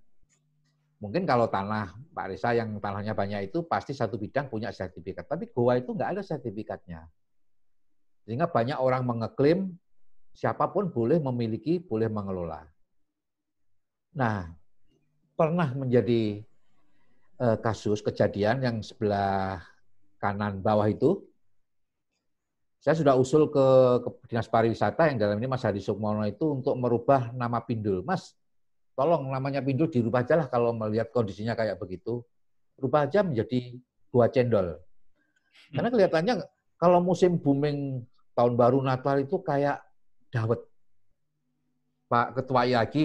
Mungkin kalau tanah Pak Risa yang tanahnya banyak itu pasti satu bidang punya sertifikat. Tapi gua itu nggak ada sertifikatnya. Sehingga banyak orang mengeklaim siapapun boleh memiliki, boleh mengelola. Nah, pernah menjadi kasus kejadian yang sebelah kanan bawah itu, saya sudah usul ke Dinas Pariwisata yang dalam ini Mas Hadi Sukmono itu untuk merubah nama Pindul. Mas, tolong namanya Pindul dirubah aja lah kalau melihat kondisinya kayak begitu. Rubah aja menjadi Gua Cendol. Karena kelihatannya kalau musim booming tahun baru Natal itu kayak dawet. Pak Ketua IAGI,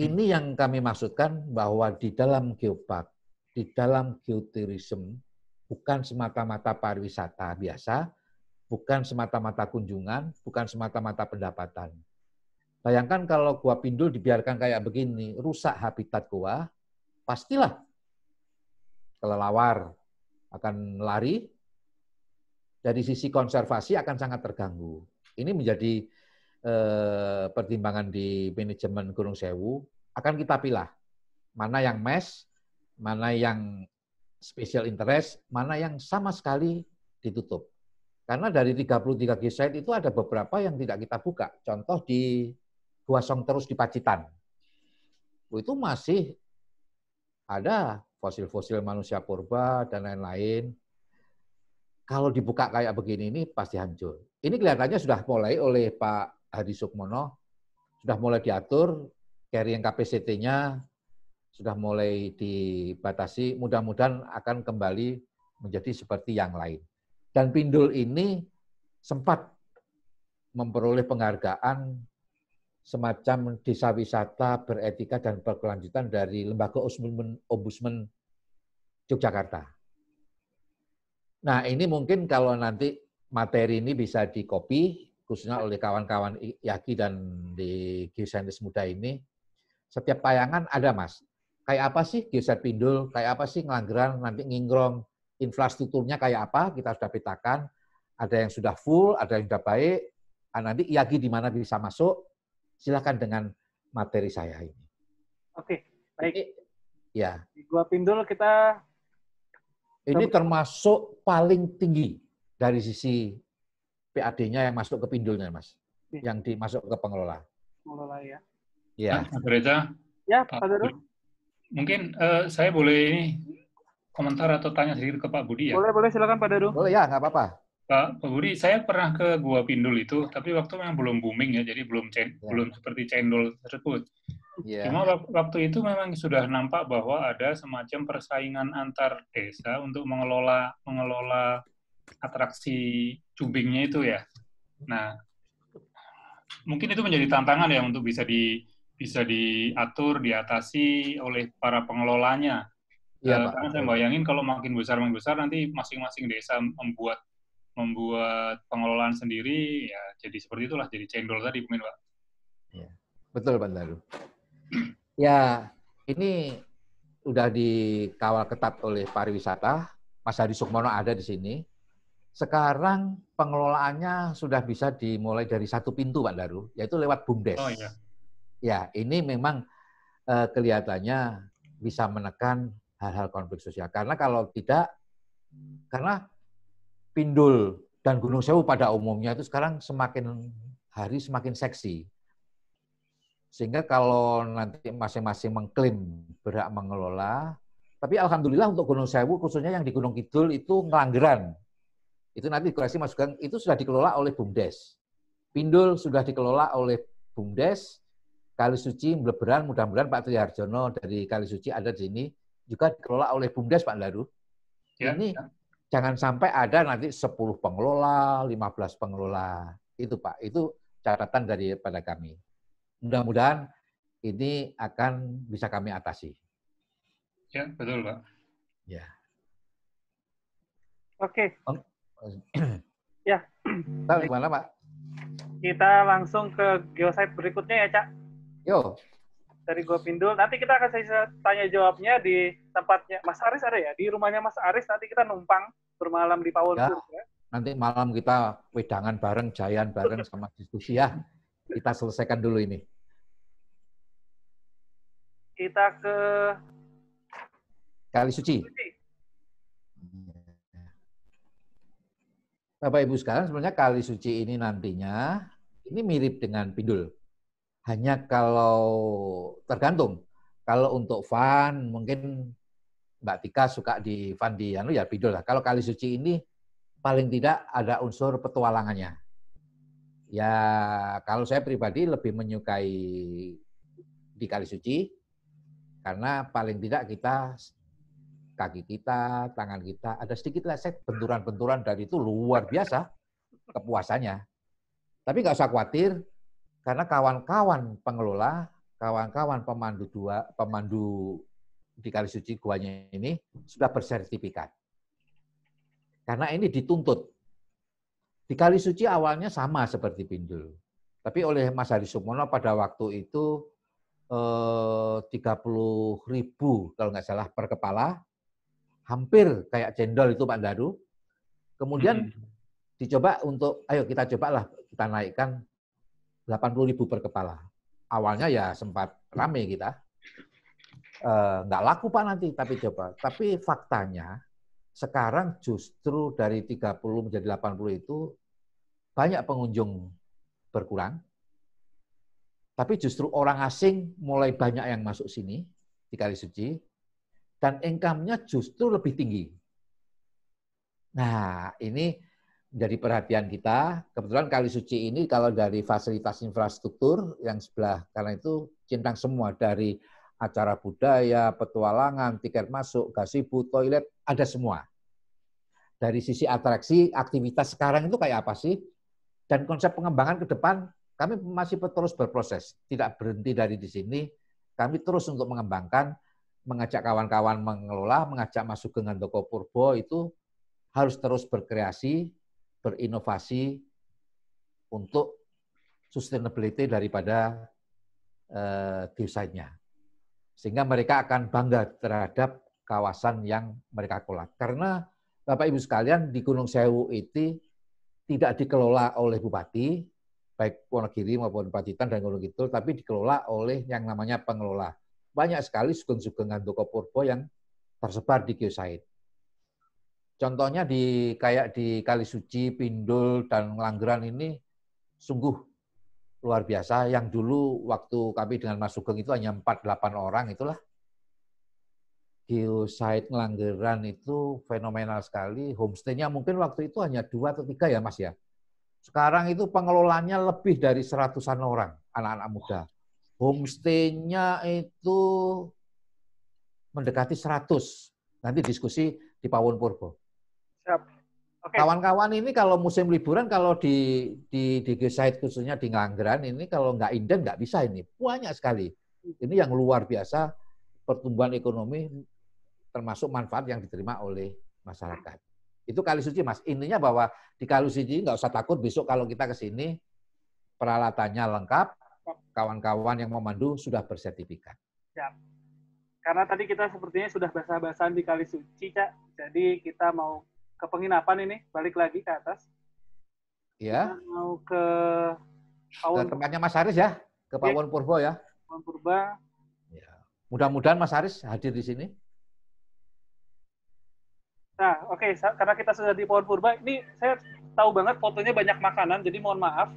ini yang kami maksudkan bahwa di dalam geopark, di dalam geotourism, bukan semata-mata pariwisata biasa, bukan semata-mata kunjungan, bukan semata-mata pendapatan. Bayangkan kalau Gua Pindul dibiarkan kayak begini, rusak habitat gua, pastilah kelelawar akan lari, dari sisi konservasi akan sangat terganggu. Ini menjadi pertimbangan di manajemen Gunung Sewu, akan kita pilih mana yang mass, mana yang special interest, mana yang sama sekali ditutup. Karena dari 33 geosite itu ada beberapa yang tidak kita buka. Contoh di Gua Songterus di Pacitan. Itu masih ada fosil-fosil manusia purba dan lain-lain. Kalau dibuka kayak begini ini pasti hancur. Ini kelihatannya sudah mulai oleh Pak Hadi Sukmono, sudah mulai diatur, carrying capacity-nya sudah mulai dibatasi, mudah-mudahan akan kembali menjadi seperti yang lain. Dan Pindul ini sempat memperoleh penghargaan semacam desa wisata beretika dan berkelanjutan dari Lembaga Ombudsman Yogyakarta. Nah, ini mungkin kalau nanti materi ini bisa di-copy, khususnya oleh kawan-kawan IAGI dan di Geosaintis Muda ini, setiap tayangan ada, Mas. Kayak apa sih Geosite Pindul, kayak apa sih Ngelanggeran, nanti Ngingrong, infrastrukturnya kayak apa, kita sudah petakan. Ada yang sudah full, ada yang sudah baik. Nanti IAGI di mana bisa masuk, silakan dengan materi saya ini. Oke, baik. Ya. Di Gua Pindul kita... Ini termasuk paling tinggi dari sisi PAD-nya yang masuk ke Pindulnya, Mas. Yang dimasuk ke pengelola. Pengelola ya. Ya. Mas Reza. Ya, Pak Daru. Mungkin saya boleh ini komentar atau tanya sedikit ke Pak Budi ya? Boleh, silakan Pak Daru. Boleh ya, nggak apa-apa. Pak Budi, saya pernah ke Gua Pindul itu, tapi waktu memang belum booming ya, jadi belum seperti cendol tersebut. Yeah. Cuma waktu itu memang sudah nampak bahwa ada semacam persaingan antar desa untuk mengelola atraksi cubingnya itu ya. Nah, mungkin itu menjadi tantangan ya untuk bisa diatur, diatasi oleh para pengelolanya. Ya, Pak. Karena saya bayangin kalau makin besar nanti masing-masing desa membuat pengelolaan sendiri, ya jadi seperti itulah, jadi cendol tadi mungkin Pak. Ya, betul Pak Daru. Ya, ini udah dikawal ketat oleh pariwisata. Mas Hadi Sukmono ada di sini. Sekarang pengelolaannya sudah bisa dimulai dari satu pintu Pak Daru, yaitu lewat BUMDes. Oh iya. Ya, ini memang kelihatannya bisa menekan hal-hal konflik sosial. Karena kalau tidak, karena Pindul dan Gunung Sewu pada umumnya itu sekarang semakin hari semakin seksi. Sehingga kalau nanti masing-masing mengklaim berhak mengelola, tapi alhamdulillah untuk Gunung Sewu, khususnya yang di Gunung Kidul itu Ngelanggeran. Itu nanti dikoreksi Mas Sugeng, itu sudah dikelola oleh BUMDes. Pindul sudah dikelola oleh BUMDes. Kali Suci, Mleberan, mudah-mudahan Pak Triharjono dari Kali Suci ada di sini, juga dikelola oleh BUMDes, Pak Laru. Ya, Ini ya. jangan sampai ada nanti 10 pengelola, 15 pengelola. Itu Pak, itu catatan daripada kami. Mudah-mudahan ini akan bisa kami atasi. Ya, betul, Pak. Ya. Oke. Ya. Pak, gimana Pak? Kita langsung ke geosite berikutnya ya, Cak. Yo. Dari Gua Pindul. Nanti kita akan tanya jawabnya di tempatnya Mas Aris ada ya? Di rumahnya Mas Aris nanti kita numpang bermalam di Pawon Ya. Purba. Nanti malam kita wedangan bareng, jayan bareng sama diskusi ya. Kita selesaikan dulu ini. Kita ke Kali Suci. Bapak Ibu sekalian, sebenarnya Kali Suci ini nantinya ini mirip dengan Pindul. Hanya kalau tergantung. Kalau untuk fun mungkin Mbak Tika suka di fun di ya Pindul lah. Kalau Kali Suci ini paling tidak ada unsur petualangannya. Ya kalau saya pribadi lebih menyukai di Kali Suci karena paling tidak kita kaki kita, tangan kita, ada sedikit leset, benturan-benturan dan itu luar biasa kepuasannya. Tapi nggak usah khawatir, karena kawan-kawan pengelola, kawan-kawan pemandu di Kali Suci guanya ini sudah bersertifikat. Karena ini dituntut. Di Kali Suci awalnya sama seperti Pindul. Tapi oleh Mas Hari Sukmono pada waktu itu 30.000 kalau nggak salah per kepala, hampir kayak cendol itu Pak Daru. Kemudian dicoba untuk, ayo kita cobalah, kita naikkan 80.000 per kepala. Awalnya ya sempat rame kita. Nggak laku Pak nanti, tapi coba. Tapi faktanya, sekarang justru dari 30 menjadi 80 itu, banyak pengunjung berkurang. Tapi justru orang asing mulai banyak yang masuk sini, di Kali Suci, dan income-nya justru lebih tinggi. Nah, ini menjadi perhatian kita. Kebetulan Kali Suci ini kalau dari fasilitas infrastruktur yang sebelah karena itu centang semua, dari acara budaya, petualangan, tiket masuk, gazebo, toilet, ada semua. Dari sisi atraksi, aktivitas sekarang itu kayak apa sih? Dan konsep pengembangan ke depan, kami masih terus berproses. Tidak berhenti dari di sini, kami terus untuk mengembangkan, mengajak kawan-kawan mengelola, mengajak Mas Sugeng Handoko Purbo itu harus terus berkreasi, berinovasi untuk sustainability daripada geosite-nya. Sehingga mereka akan bangga terhadap kawasan yang mereka kelola. Karena Bapak Ibu sekalian di Gunung Sewu itu tidak dikelola oleh bupati, baik Wonogiri maupun Pacitan dan Gunung Kidul, tapi dikelola oleh yang namanya pengelola. Banyak sekali Sugeng-Sugeng Handoko Purbo yang tersebar di geosite. Contohnya kayak di Kali Suci, Pindul, dan Ngelanggeran ini sungguh luar biasa. Yang dulu waktu kami dengan Mas Sugeng itu hanya 4-8 orang itulah. Geosite Ngelanggeran itu fenomenal sekali. Homestay-nya mungkin waktu itu hanya 2 atau 3 ya Mas ya. Sekarang itu pengelolanya lebih dari 100-an orang, anak-anak muda. Homestay-nya itu mendekati 100. Nanti diskusi di Pawon Purbo. Siap. Okay. Kawan-kawan ini kalau musim liburan, kalau di geosite khususnya di Ngelanggeran ini kalau nggak inden nggak bisa ini. Banyak sekali. Ini yang luar biasa pertumbuhan ekonomi termasuk manfaat yang diterima oleh masyarakat. Itu Kali Suci, Mas. Intinya bahwa di Kali Suci nggak usah takut besok kalau kita ke sini peralatannya lengkap, kawan-kawan yang memandu sudah bersertifikat. Siap. Karena tadi kita sepertinya sudah basah-basahan di Kali Suci, Cak. Jadi kita mau ke penginapan ini, balik lagi ke atas. Ya. Kita mau ke tempatnya Mas Haris ya, ke Pawon Purbo ya. Pawon Purba. Ya. Mudah-mudahan Mas Aris hadir di sini. Nah, oke, karena kita sudah di pohon purba, ini saya tahu banget fotonya banyak makanan, jadi mohon maaf.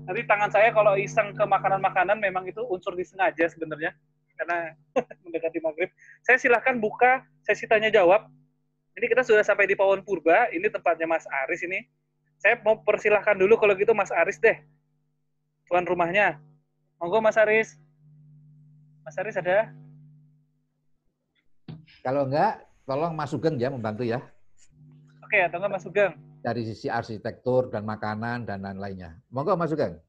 Nanti tangan saya kalau iseng ke makanan-makanan memang itu unsur disengaja sebenarnya, karena mendekati maghrib. Saya silahkan buka sesi tanya jawab. Ini kita sudah sampai di pohon purba, ini tempatnya Mas Aris ini. Saya mau persilahkan dulu kalau gitu Mas Aris deh, tuan rumahnya. Monggo Mas Aris. Mas Aris ada? Kalau enggak, tolong Mas Sugeng ya membantu ya. Oke, atau enggak Mas Sugeng? Dari sisi arsitektur dan makanan dan lain-lainnya. Monggo Mas Sugeng.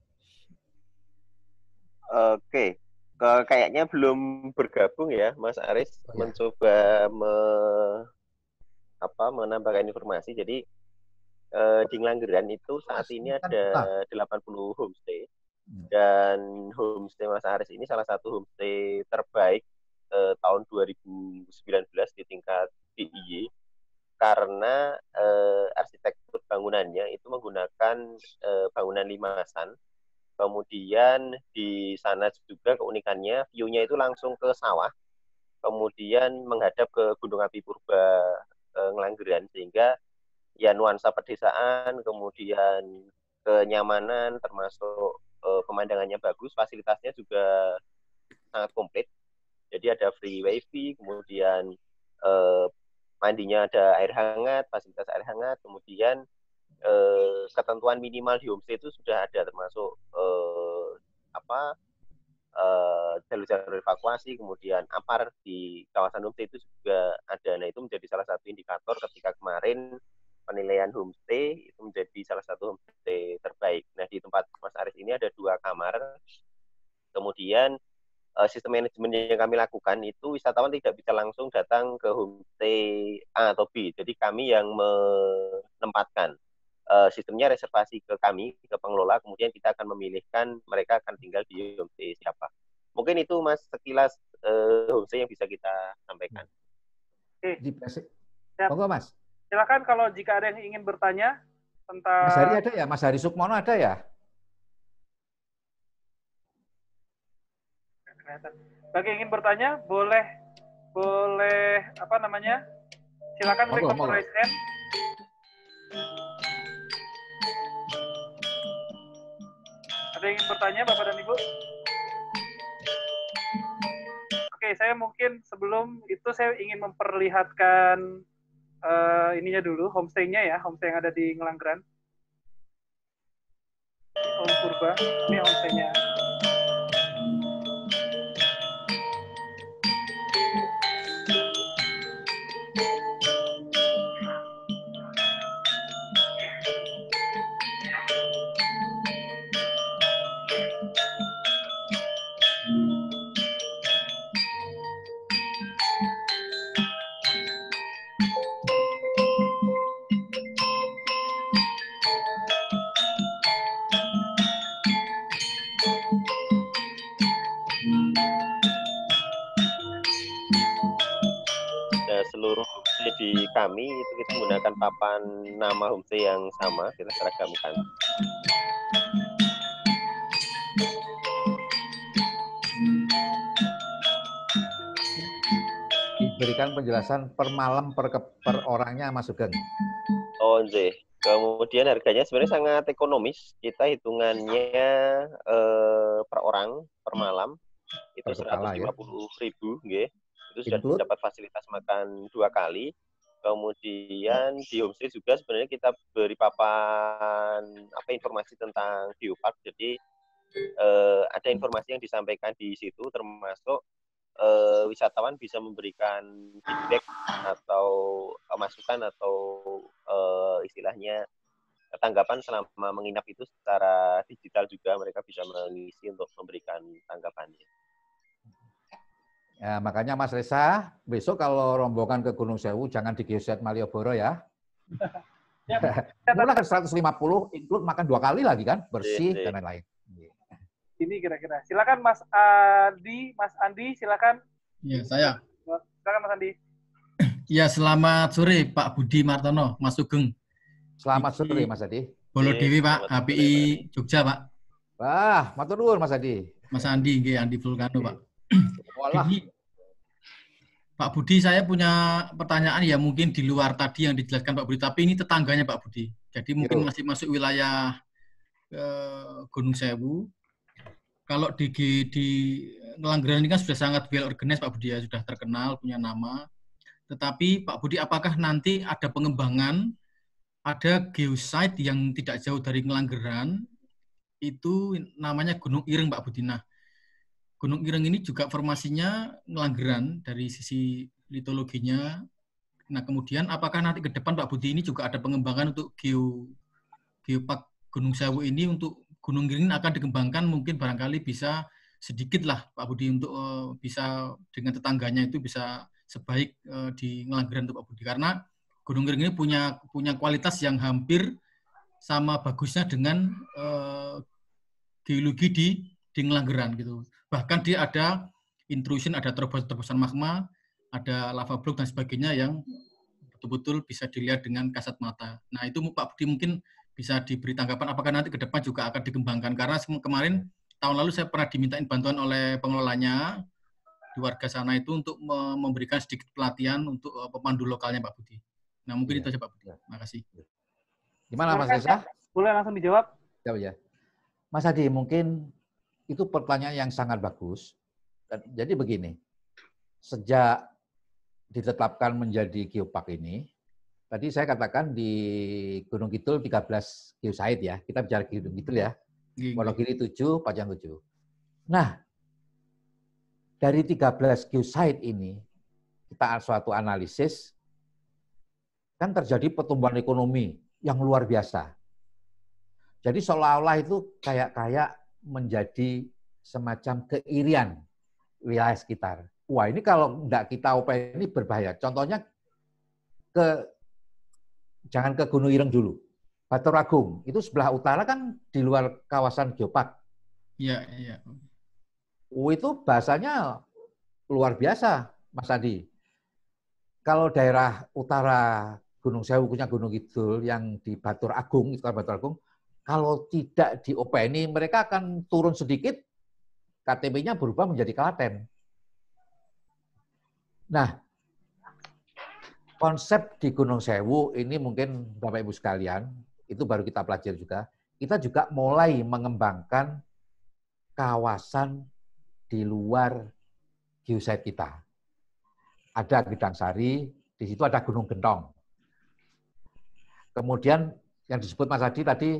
Oke. Kayaknya belum bergabung ya Mas Aris. Mencoba menambahkan informasi. Jadi di Ngelanggeran itu saat ini ada 80 homestay. Dan homestay Mas Aris ini salah satu homestay terbaik tahun 2019 di tingkat DIY, karena arsitektur bangunannya itu menggunakan bangunan limasan. Kemudian di sana juga keunikannya view-nya itu langsung ke sawah, kemudian menghadap ke Gunung Api Purba Ngelanggeran, sehingga ya nuansa pedesaan, kemudian kenyamanan, termasuk pemandangannya bagus, fasilitasnya juga sangat komplit. Jadi ada free wifi, kemudian mandinya ada air hangat, fasilitas air hangat, kemudian ketentuan minimal di homestay itu sudah ada, termasuk jalur-jalur evakuasi, kemudian APAR di kawasan homestay itu juga ada. Nah, itu menjadi salah satu indikator ketika kemarin penilaian homestay itu menjadi salah satu homestay terbaik. Nah, di tempat Mas Aris ini ada 2 kamar, kemudian sistem manajemen yang kami lakukan itu wisatawan tidak bisa langsung datang ke homestay A atau B. Jadi kami yang menempatkan. Sistemnya reservasi ke kami, ke pengelola, kemudian kita akan memilihkan mereka akan tinggal di homestay siapa. Mungkin itu Mas sekilas homestay yang bisa kita sampaikan. Oke. Monggo Mas. Silakan kalau jika ada yang ingin bertanya tentang... Mas Hari ada ya? Mas Hari Sukmono ada ya? Bagi yang ingin bertanya, boleh silakan klik tombol raise hand. Ada yang ingin bertanya, Bapak dan Ibu? Oke, saya mungkin sebelum itu saya ingin memperlihatkan ininya dulu, homestay-nya ya, homestay yang ada di Ngelanggeran. Pohon Purba, ini homestay-nya. Seluruh homestay di kami itu kita menggunakan papan nama homestay yang sama, kita seragamkan. Diberikan penjelasan per malam per orangnya Mas Sugeng. Oh, nggih. Kemudian harganya sebenarnya sangat ekonomis. Kita hitungannya per orang per malam itu 150.000, nggih. Itu sudah dapat fasilitas makan 2 kali. Kemudian di homestay juga sebenarnya kita beri papan informasi tentang geopark. Jadi ada informasi yang disampaikan di situ, termasuk wisatawan bisa memberikan feedback atau masukan atau istilahnya tanggapan selama menginap itu secara digital juga, mereka bisa mengisi untuk memberikan tanggapannya. Ya, makanya Mas Reza, besok kalau rombongan ke Gunung Sewu, jangan di Geoset Malioboro ya. Murah kan 150, include makan 2 kali lagi kan, bersih dan lain-lain. Ini kira-kira. Silakan Mas Andi, silakan. Iya, saya. Silakan Mas Andi. Iya, selamat sore Pak Budi Martono, Mas Sugeng. Selamat sore Mas Adi. Bolodewi Pak, HPI Jogja Pak. Wah, matur nuwun Mas Adi. Mas Andi, Andi Vulcano Pak. Walah. Ini, Pak Budi, saya punya pertanyaan ya mungkin di luar tadi yang dijelaskan Pak Budi, tapi ini tetangganya Pak Budi. Jadi mungkin masih masuk wilayah Gunung Sewu. Kalau di Ngelanggeran ini kan sudah sangat well organized Pak Budi ya, sudah terkenal, punya nama. Tetapi Pak Budi, apakah nanti ada pengembangan, ada geosite yang tidak jauh dari Ngelanggeran, itu namanya Gunung Ireng Pak Budi. Nah, Gunung Ireng ini juga formasinya Ngelanggeran dari sisi litologinya. Nah, kemudian apakah nanti ke depan Pak Budi ini juga ada pengembangan untuk geopark Gunung Sewu ini, untuk Gunung Ireng akan dikembangkan, mungkin barangkali bisa sedikit lah Pak Budi untuk bisa dengan tetangganya itu bisa sebaik di Ngelanggeran untuk Pak Budi, karena Gunung Ireng ini punya kualitas yang hampir sama bagusnya dengan geologi di Ngelanggeran gitu. Bahkan dia ada intrusion, ada terobosan magma, ada lava block dan sebagainya yang betul-betul bisa dilihat dengan kasat mata. Nah, itu Pak Budi mungkin bisa diberi tanggapan apakah nanti ke depan juga akan dikembangkan, karena kemarin tahun lalu saya pernah dimintain bantuan oleh pengelolanya di warga sana itu untuk memberikan sedikit pelatihan untuk pemandu lokalnya Pak Budi. Nah, mungkin itu aja Pak Budi. Terima kasih. Gimana Mas Reza? Boleh langsung dijawab? Ya. Mas Adi, mungkin itu pertanyaan yang sangat bagus. Jadi begini, sejak ditetapkan menjadi geopark ini, tadi saya katakan di Gunung Kidul 13 geosite ya. Kita bicara Gunung Kidul ya. Wonogiri 7, Pajang 7. Nah, dari 13 geosite ini, kita suatu analisis, kan terjadi pertumbuhan ekonomi yang luar biasa. Jadi seolah-olah itu kayak menjadi semacam keirian wilayah sekitar. Wah, ini kalau nggak kita upayakan ini berbahaya. Contohnya jangan ke Gunung Ireng dulu. Batur Agung itu sebelah utara kan di luar kawasan geopark. Iya. Itu bahasanya luar biasa, Mas Adi. Kalau daerah utara Gunung Sewu punya Gunung Kidul yang di Batur Agung, itu kan Batur Agung, kalau tidak diopeni mereka akan turun sedikit, KTP-nya berubah menjadi Klaten. Nah, konsep di Gunung Sewu ini mungkin Bapak Ibu sekalian, itu baru kita pelajari juga. Kita juga mulai mengembangkan kawasan di luar geosite kita. Ada Gedang Sari, di situ ada Gunung Gentong. Kemudian yang disebut Mas Adi tadi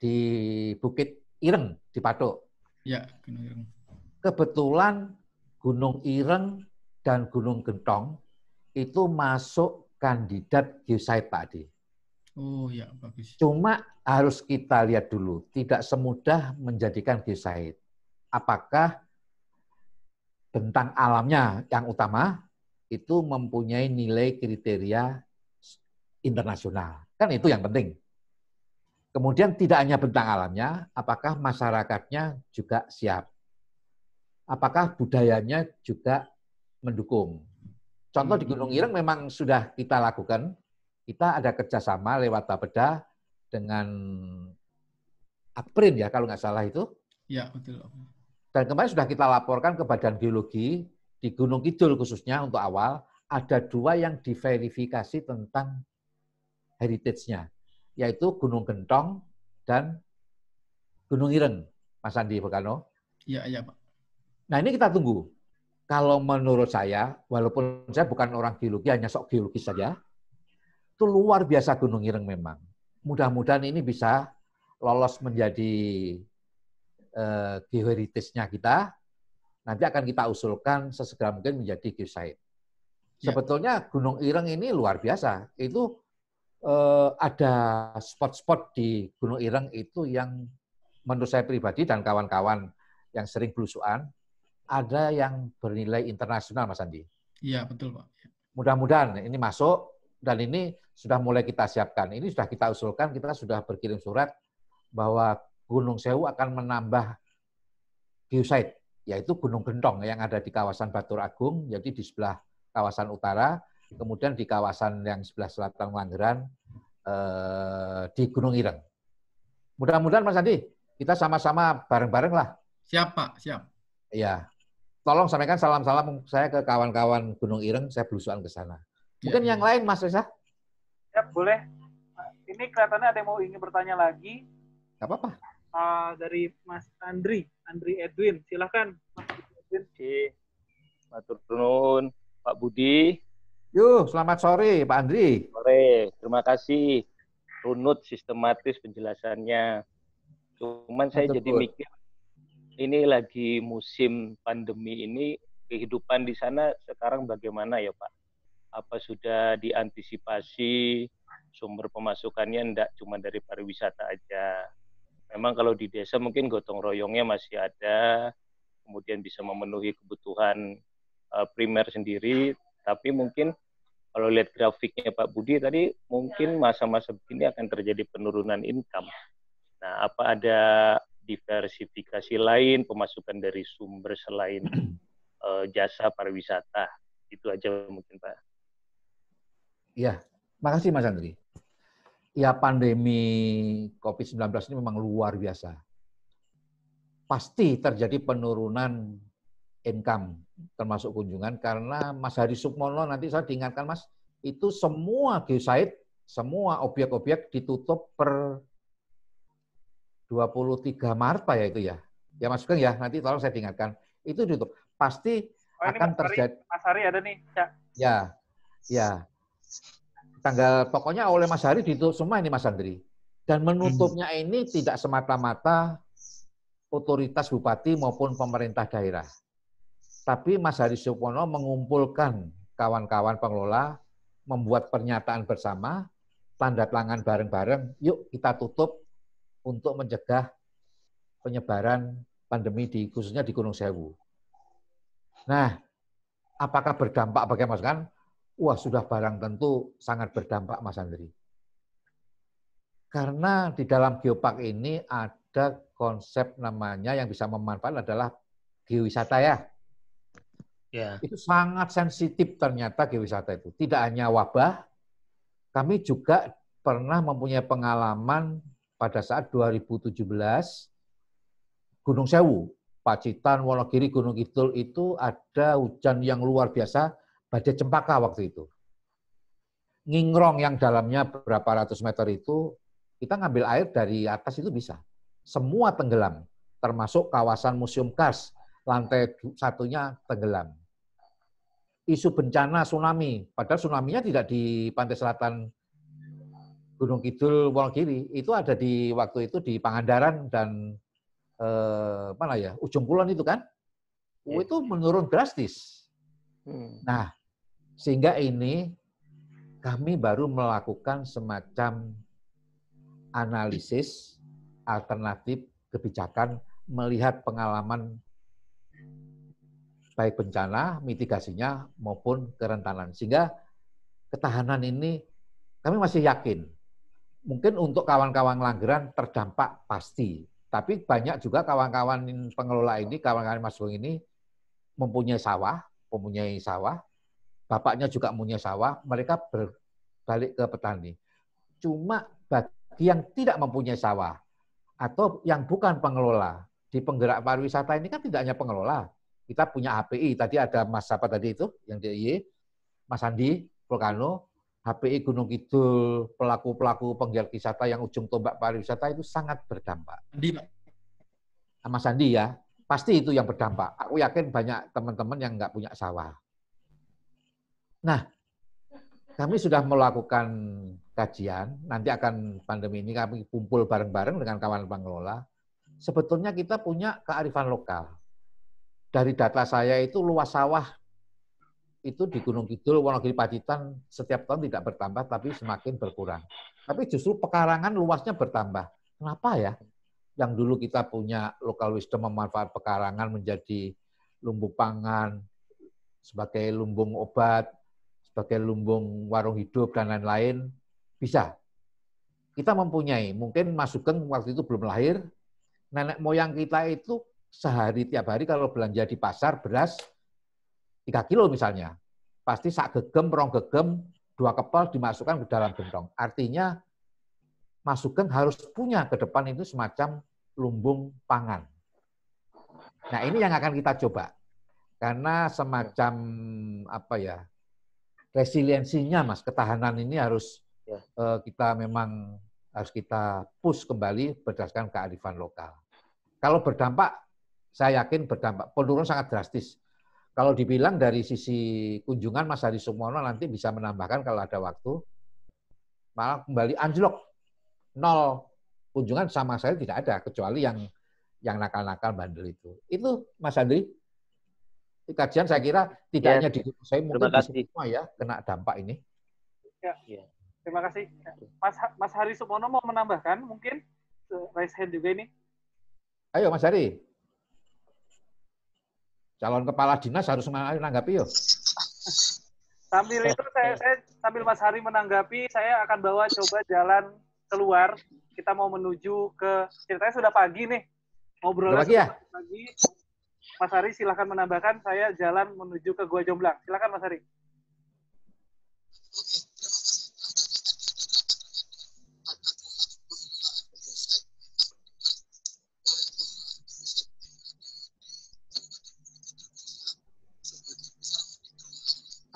di Bukit Ireng di Patok. Ya, Gunung Ireng. Kebetulan Gunung Ireng dan Gunung Gentong itu masuk kandidat geosite Pak Adi. Oh ya, bagus. Cuma harus kita lihat dulu, tidak semudah menjadikan geosite. Apakah bentang alamnya yang utama itu mempunyai nilai kriteria internasional. Kan itu yang penting. Kemudian tidak hanya bentang alamnya, apakah masyarakatnya juga siap? Apakah budayanya juga mendukung? Contoh di Gunung Ireng memang sudah kita lakukan. Kita ada kerjasama lewat Bapeda dengan Akprin ya, kalau nggak salah itu. Ya, betul. Dan kemarin sudah kita laporkan ke Badan Geologi, di Gunung Kidul khususnya untuk awal, ada 2 yang diverifikasi tentang heritage-nya, yaitu Gunung Gentong dan Gunung Ireng, Mas Andi Bekano. Iya, Pak. Nah, ini kita tunggu. Kalau menurut saya, walaupun saya bukan orang geologi, hanya sok geologis saja, itu luar biasa Gunung Ireng memang. Mudah-mudahan ini bisa lolos menjadi geoheritage-nya kita. Nanti akan kita usulkan sesegera mungkin menjadi geosite. Sebetulnya Gunung Ireng ini luar biasa. Itu ada spot-spot di Gunung Ireng itu yang menurut saya pribadi dan kawan-kawan yang sering belusuan, ada yang bernilai internasional, Mas Andi. Iya, betul, Pak. Mudah-mudahan ini masuk, dan ini sudah mulai kita siapkan. Ini sudah kita usulkan, kita sudah berkirim surat bahwa Gunung Sewu akan menambah geosite, yaitu Gunung Gentong yang ada di kawasan Batur Agung, jadi di sebelah kawasan utara, kemudian di kawasan yang sebelah selatan Ngelanggeran, di Gunung Ireng. Mudah-mudahan Mas Andi, kita sama-sama bareng-bareng lah. Siap, Pak. Siap. Ya, tolong sampaikan salam-salam saya ke kawan-kawan Gunung Ireng, saya belusukan ke sana. Mungkin yang lain, Mas Reza? Ya, boleh. Ini kelihatannya ada yang mau ingin bertanya lagi. Nggak apa-apa. Dari Mas Andri Edwin. Silakan, Mas Edwin. Matur nuwun, Pak Budi. Yuk, selamat sore, Pak Andri. Sore, terima kasih. Runut, sistematis penjelasannya. Cuman saya jadi mikir, ini lagi musim pandemi ini, kehidupan di sana sekarang bagaimana ya Pak? Apa sudah diantisipasi, sumber pemasukannya enggak cuma dari pariwisata aja? Memang kalau di desa mungkin gotong royongnya masih ada, kemudian bisa memenuhi kebutuhan primer sendiri, tapi mungkin kalau lihat grafiknya Pak Budi tadi, mungkin masa-masa begini akan terjadi penurunan income. Nah, apa ada diversifikasi lain, pemasukan dari sumber selain jasa pariwisata? Itu aja mungkin Pak. Iya, makasih Mas Andri. Ya, pandemi COVID-19 ini memang luar biasa. Pasti terjadi penurunan income, termasuk kunjungan, karena Mas Hari Sukmono, nanti saya diingatkan Mas, itu semua geosite, semua objek-objek ditutup per 23 Maret Pak ya itu ya. Ya Mas Sugeng ya, nanti tolong saya diingatkan. Itu ditutup. Pasti akan terjadi. Mas Hari ada nih. Ya. Tanggal pokoknya oleh Mas Hari ditutup semua ini Mas Andri. Dan menutupnya ini tidak semata-mata otoritas bupati maupun pemerintah daerah. Tapi Mas Hari Sukmono mengumpulkan kawan-kawan pengelola, membuat pernyataan bersama, tanda tangan bareng-bareng, yuk kita tutup untuk mencegah penyebaran pandemi khususnya di Gunung Sewu. Nah, apakah berdampak bagi Mas kan? Wah, sudah barang tentu sangat berdampak Mas Andri. Karena di dalam geopark ini ada konsep namanya yang bisa memanfaatkan adalah geowisata ya. Itu sangat sensitif ternyata geowisata itu. Tidak hanya wabah, kami juga pernah mempunyai pengalaman pada saat 2017 Gunung Sewu, Pacitan, Wonogiri, Gunung Kidul itu ada hujan yang luar biasa, badai cempaka waktu itu. Ngingrong yang dalamnya berapa ratus meter itu, kita ngambil air dari atas itu bisa. Semua tenggelam, termasuk kawasan Museum Kars, lantai satunya tenggelam. Isu bencana tsunami, padahal tsunami-nya tidak di pantai selatan Gunung Kidul, Wonogiri, itu ada di waktu itu di Pangandaran dan Ujung Kulon itu kan, itu menurun drastis. Nah, sehingga ini kami baru melakukan semacam analisis alternatif kebijakan melihat pengalaman baik bencana, mitigasinya maupun kerentanan. Sehingga ketahanan ini kami masih yakin. Mungkin untuk kawan-kawan Langgeran terdampak pasti. Tapi banyak juga kawan-kawan pengelola ini, kawan-kawan Mas Sugeng ini mempunyai sawah, bapaknya juga mempunyai sawah, mereka berbalik ke petani. Cuma bagi yang tidak mempunyai sawah atau yang bukan pengelola, di penggerak pariwisata ini kan tidak hanya pengelola. Kita punya HPI, tadi ada Mas apa tadi itu, yang DIY, Mas Andi, Volcano, HPI Gunung Kidul, pelaku-pelaku penggiat wisata yang ujung tombak pariwisata itu sangat berdampak. Mas Andi ya, pasti itu yang berdampak. Aku yakin banyak teman-teman yang nggak punya sawah. Nah, kami sudah melakukan kajian, nanti akan pandemi ini kami kumpul bareng-bareng dengan kawan pengelola. Sebetulnya kita punya kearifan lokal. Dari data saya itu luas sawah itu di Gunung Kidul, Wonogiri, Pacitan setiap tahun tidak bertambah tapi semakin berkurang. Tapi justru pekarangan luasnya bertambah. Kenapa ya? Yang dulu kita punya local wisdom memanfaat pekarangan menjadi lumbung pangan, sebagai lumbung obat, sebagai lumbung warung hidup dan lain-lain, bisa. Kita mempunyai, mungkin Mas Sugeng waktu itu belum lahir, nenek moyang kita itu sehari tiap hari kalau belanja di pasar beras 3 kilo misalnya, pasti sak gegem, rong gegem, 2 kepal dimasukkan ke dalam gentong. Artinya Mas Sugeng harus punya ke depan itu semacam lumbung pangan. Nah ini yang akan kita coba. Karena semacam apa ya, resiliensinya Mas, ketahanan ini harus kita memang harus kita push kembali berdasarkan kearifan lokal. Kalau berdampak, saya yakin berdampak. Penurunan sangat drastis. Kalau dibilang dari sisi kunjungan, Mas Hari Sukmono nanti bisa menambahkan kalau ada waktu, malah kembali anjlok. 0 kunjungan sama saya tidak ada, kecuali yang nakal-nakal bandel itu. Itu Mas Andri, kajian saya kira tidak hanya di saya mungkin di semua ya kena dampak ini. Ya. Terima kasih. Mas Hari Sukmono mau menambahkan mungkin raise hand juga ini. Ayo Mas Hari. Calon kepala dinas harus menanggapi yuk. Sambil itu saya sambil Mas Hari menanggapi, saya akan bawa coba jalan keluar. Kita mau menuju ke, ceritanya sudah pagi nih. Ngobrolnya sudah pagi. Mas Hari silahkan menambahkan, saya jalan menuju ke Gua Jomblang. Silakan Mas Hari.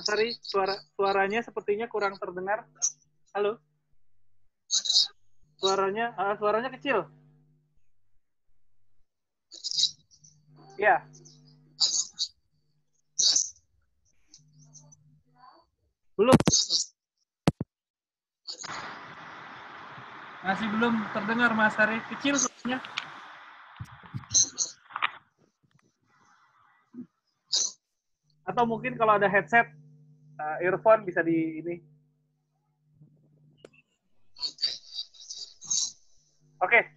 Mas Hari, suaranya sepertinya kurang terdengar. Halo? Suaranya kecil. Ya. Belum. Masih belum terdengar Mas Hari. Kecil suaranya. Atau mungkin kalau ada headset, earphone bisa di ini.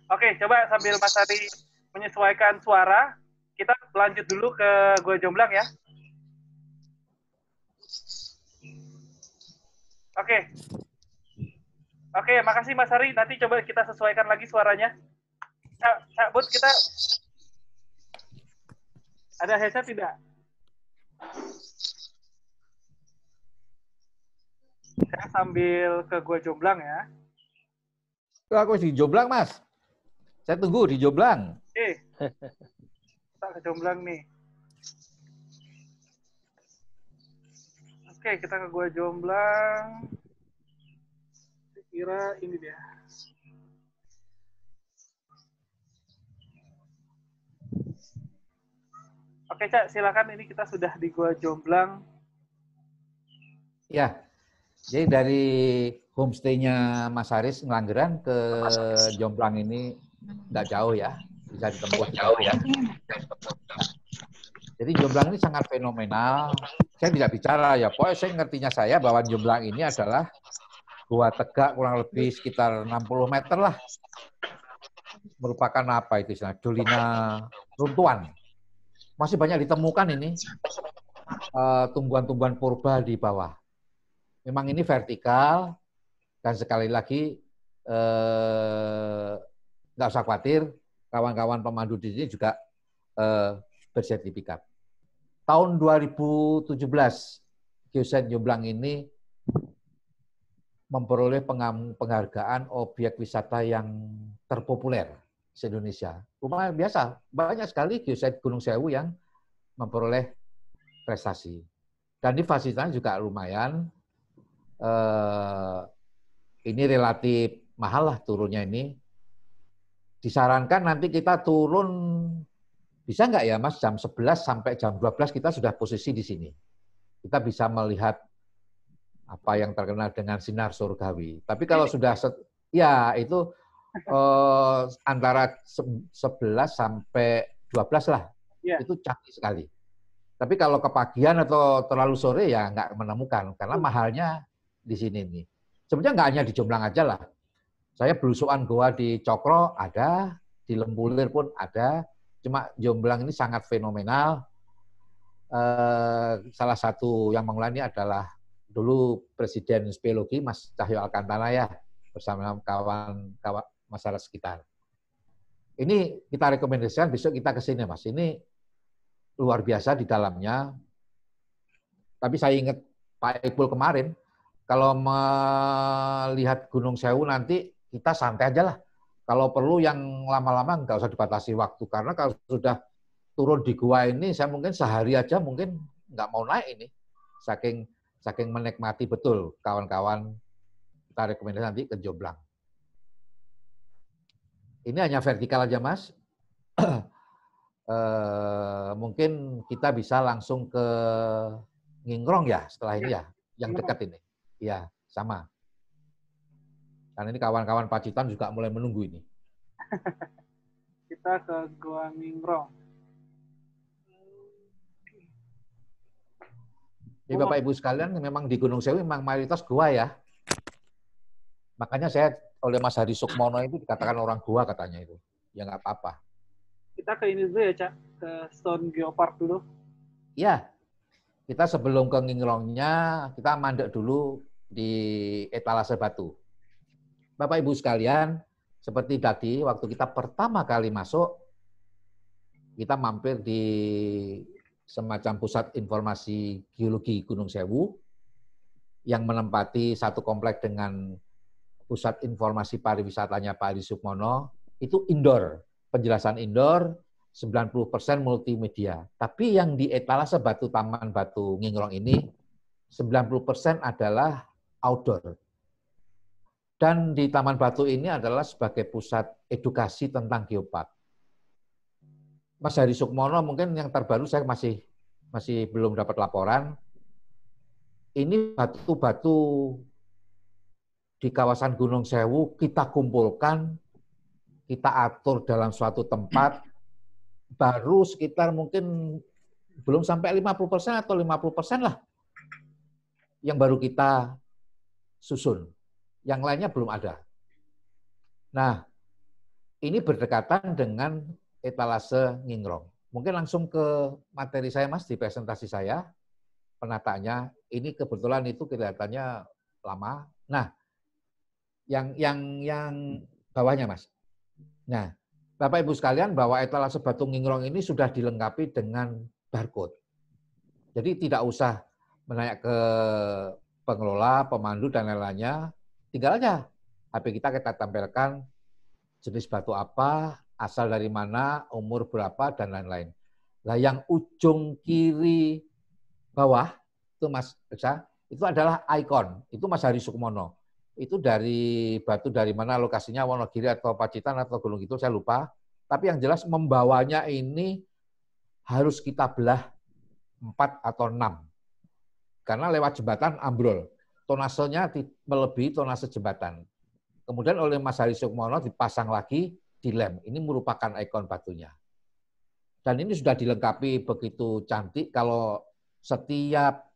Oke, coba sambil Mas Hari menyesuaikan suara, kita lanjut dulu ke Gua Jomblang ya. Oke, makasih Mas Hari. Nanti coba kita sesuaikan lagi suaranya. Cak Bud, kita ada headset tidak? Saya sambil ke Gua Jomblang ya. Aku di Jomblang, Mas. Saya tunggu di Jomblang. Kita ke Jomblang nih. Oke, kita ke Gua Jomblang. Saya kira ini dia. Oke, Cak, silakan. Ini kita sudah di Gua Jomblang. Ya, jadi dari homestay-nya Mas Haris Ngelanggeran ke Jomblang ini nggak jauh ya, bisa ditempuh jauh ya. Jadi Jomblang ini sangat fenomenal. Saya tidak bicara ya, pokoknya saya ngertinya saya bahwa Jomblang ini adalah gua tegak kurang lebih sekitar 60 meter lah. Merupakan apa itu istilah dolina runtuhan. Masih banyak ditemukan ini tumbuhan-tumbuhan purba di bawah. Memang ini vertikal. Dan sekali lagi, nggak usah khawatir, kawan-kawan pemandu di sini juga bersertifikat. Tahun 2017, Geoset Jomblang ini memperoleh penghargaan objek wisata yang terpopuler se-Indonesia. Lumayan biasa, banyak sekali Geoset Gunung Sewu yang memperoleh prestasi. Dan ini fasilitasnya juga lumayan. Ini relatif mahal lah turunnya ini. Disarankan nanti kita turun, bisa nggak ya Mas, jam 11 sampai jam 12 kita sudah posisi di sini. Kita bisa melihat apa yang terkenal dengan sinar surgawi. Tapi kalau sudah, ya itu antara 11 sampai 12 lah. Itu canggih sekali. Tapi kalau kepagian atau terlalu sore ya nggak menemukan, karena mahalnya di sini nih. Sebenarnya nggak hanya di Jomblang aja lah. Saya belusuan goa di Cokro ada, di Lempulir pun ada. Cuma Jomblang ini sangat fenomenal. Salah satu yang mengulangi adalah dulu Presiden Speleologi Mas Cahyo Alcantara ya, bersama kawan-kawan masyarakat sekitar. Ini kita rekomendasikan besok kita ke sini Mas. Ini luar biasa di dalamnya. Tapi saya ingat Pak Ipul kemarin, kalau melihat Gunung Sewu nanti kita santai aja lah. Kalau perlu yang lama-lama nggak usah dibatasi waktu. Karena kalau sudah turun di gua ini, saya mungkin sehari aja mungkin nggak mau naik ini. Saking menikmati betul kawan-kawan, kita rekomendasi nanti ke Jomblang. Ini hanya vertikal aja, Mas. Mungkin kita bisa langsung ke Ngingrong ya setelah ini ya, yang dekat ini. Ya, sama. Karena ini kawan-kawan Pacitan juga mulai menunggu ini. Kita ke Gua Ngingrong. Jadi Bapak Ibu sekalian, memang di Gunung Sewu memang mayoritas gua ya. Makanya saya oleh Mas Hari Sukmono itu dikatakan orang gua katanya itu. Ya nggak apa-apa. Kita ke ini dulu ya, Cak. Ke Stone Geopark dulu. Iya. Kita sebelum ke Ngingrongnya, kita mandek dulu di etalase batu. Bapak Ibu sekalian, seperti tadi waktu kita pertama kali masuk, kita mampir di semacam pusat informasi geologi Gunung Sewu yang menempati satu komplek dengan pusat informasi pariwisatanya Pak Hari Sukmono, itu indoor, penjelasan indoor, 90% multimedia. Tapi yang di etalase batu Taman Batu Ngingrong ini, 90% adalah outdoor. Dan di Taman Batu ini adalah sebagai pusat edukasi tentang geopark. Mas Hari Sukmono mungkin yang terbaru saya masih belum dapat laporan. Ini batu-batu di kawasan Gunung Sewu kita kumpulkan, kita atur dalam suatu tempat, baru sekitar mungkin belum sampai 50% atau 50% lah yang baru kita susun. Yang lainnya belum ada. Nah, ini berdekatan dengan etalase Ngingrong. Mungkin langsung ke materi saya, Mas, di presentasi saya. Penataannya, ini kebetulan itu kelihatannya lama. Nah, yang bawahnya, Mas. Nah, Bapak Ibu sekalian, bahwa etalase Batu Ngingrong ini sudah dilengkapi dengan barcode. Jadi tidak usah menanya ke pengelola, pemandu, dan lain-lainnya. Tinggal aja HP kita tampilkan jenis batu apa, asal dari mana, umur berapa, dan lain-lain. Nah, yang ujung kiri bawah, itu Mas Reksa, itu adalah ikon. Itu Mas Hari Sukmono. Itu dari batu dari mana lokasinya, Wonogiri atau Pacitan atau Gunung Kidul, saya lupa. Tapi yang jelas membawanya ini harus kita belah 4 atau 6. Karena lewat jembatan ambrol. Tonasenya melebihi tonase jembatan. Kemudian oleh Mas Hari Sukmono dipasang lagi di lem. Ini merupakan ikon batunya. Dan ini sudah dilengkapi begitu cantik. Kalau setiap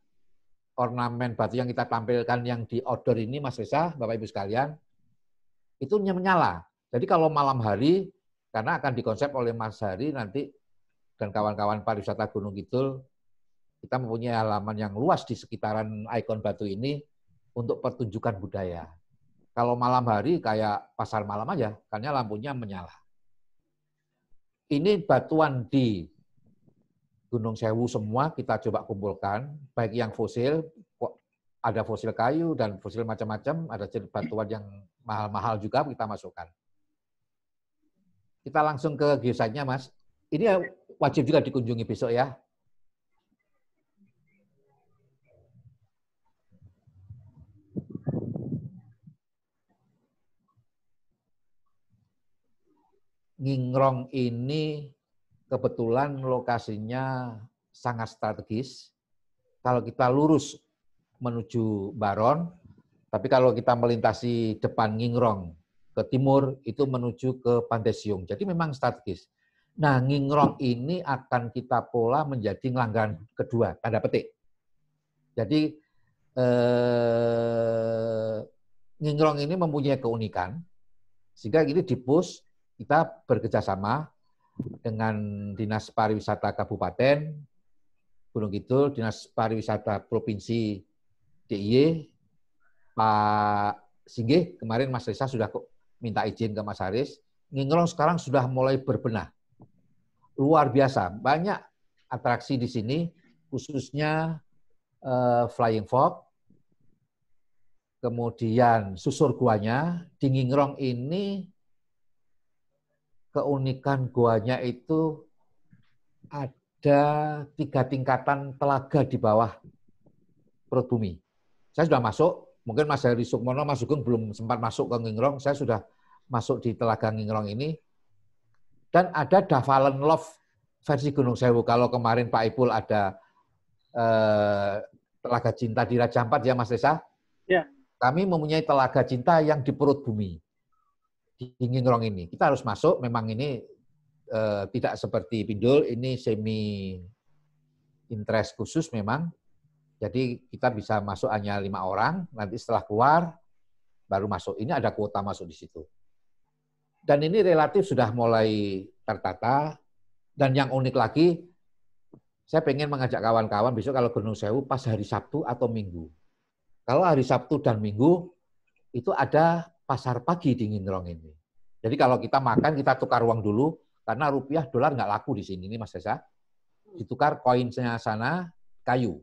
ornamen batu yang kita tampilkan yang di outdoor ini, Mas Reza, Bapak Ibu sekalian, itu menyala. Jadi kalau malam hari, karena akan dikonsep oleh Mas Hari nanti dan kawan-kawan pariwisata Gunung Kidul, kita mempunyai halaman yang luas di sekitaran ikon batu ini untuk pertunjukan budaya. Kalau malam hari kayak pasar malam aja, karena lampunya menyala. Ini batuan di Gunung Sewu semua kita coba kumpulkan, baik yang fosil, ada fosil kayu dan fosil macam-macam, ada batuan yang mahal-mahal juga kita masukkan. Kita langsung ke geosite-nya, Mas. Ini wajib juga dikunjungi besok ya. Ngingrong ini kebetulan lokasinya sangat strategis. Kalau kita lurus menuju Baron, tapi kalau kita melintasi depan Ngingrong ke timur, itu menuju ke Pandesiung. Jadi memang strategis. Nah, Ngingrong ini akan kita pola menjadi langganan kedua, tanda petik. Jadi, Ngingrong ini mempunyai keunikan, sehingga ini di-push, kita bekerjasama dengan Dinas Pariwisata Kabupaten Gunung Kidul, Dinas Pariwisata Provinsi DIY, Pak Singgih, kemarin Mas Reza sudah minta izin ke Mas Haris. Ngingrong sekarang sudah mulai berbenah. Luar biasa, banyak atraksi di sini, khususnya Flying Fox, kemudian susur guanya. Di Ngingrong ini keunikan guanya itu ada 3 tingkatan telaga di bawah perut bumi. Saya sudah masuk, mungkin Mas Heri Sukmono, Mas Sugeng belum sempat masuk ke Ngingrong, saya sudah masuk di telaga Ngingrong ini. Dan ada Davalan Love versi Gunung Sewu. Kalau kemarin Pak Ipul ada telaga cinta di Raja Ampat ya Mas Desa? Ya. Kami mempunyai telaga cinta yang di perut bumi. Di Ngingrong ini. Kita harus masuk, memang ini tidak seperti Pindul, ini semi interest khusus memang. Jadi kita bisa masuk hanya 5 orang, nanti setelah keluar baru masuk. Ini ada kuota masuk di situ. Dan ini relatif sudah mulai tertata. Dan yang unik lagi, saya pengen mengajak kawan-kawan besok kalau Gunung Sewu pas hari Sabtu atau Minggu. Kalau hari Sabtu dan Minggu, itu ada pasar pagi di Ngingrong ini. Jadi kalau kita makan, kita tukar uang dulu, karena rupiah dolar nggak laku di sini, Mas Desa. Ditukar koinnya sana, kayu.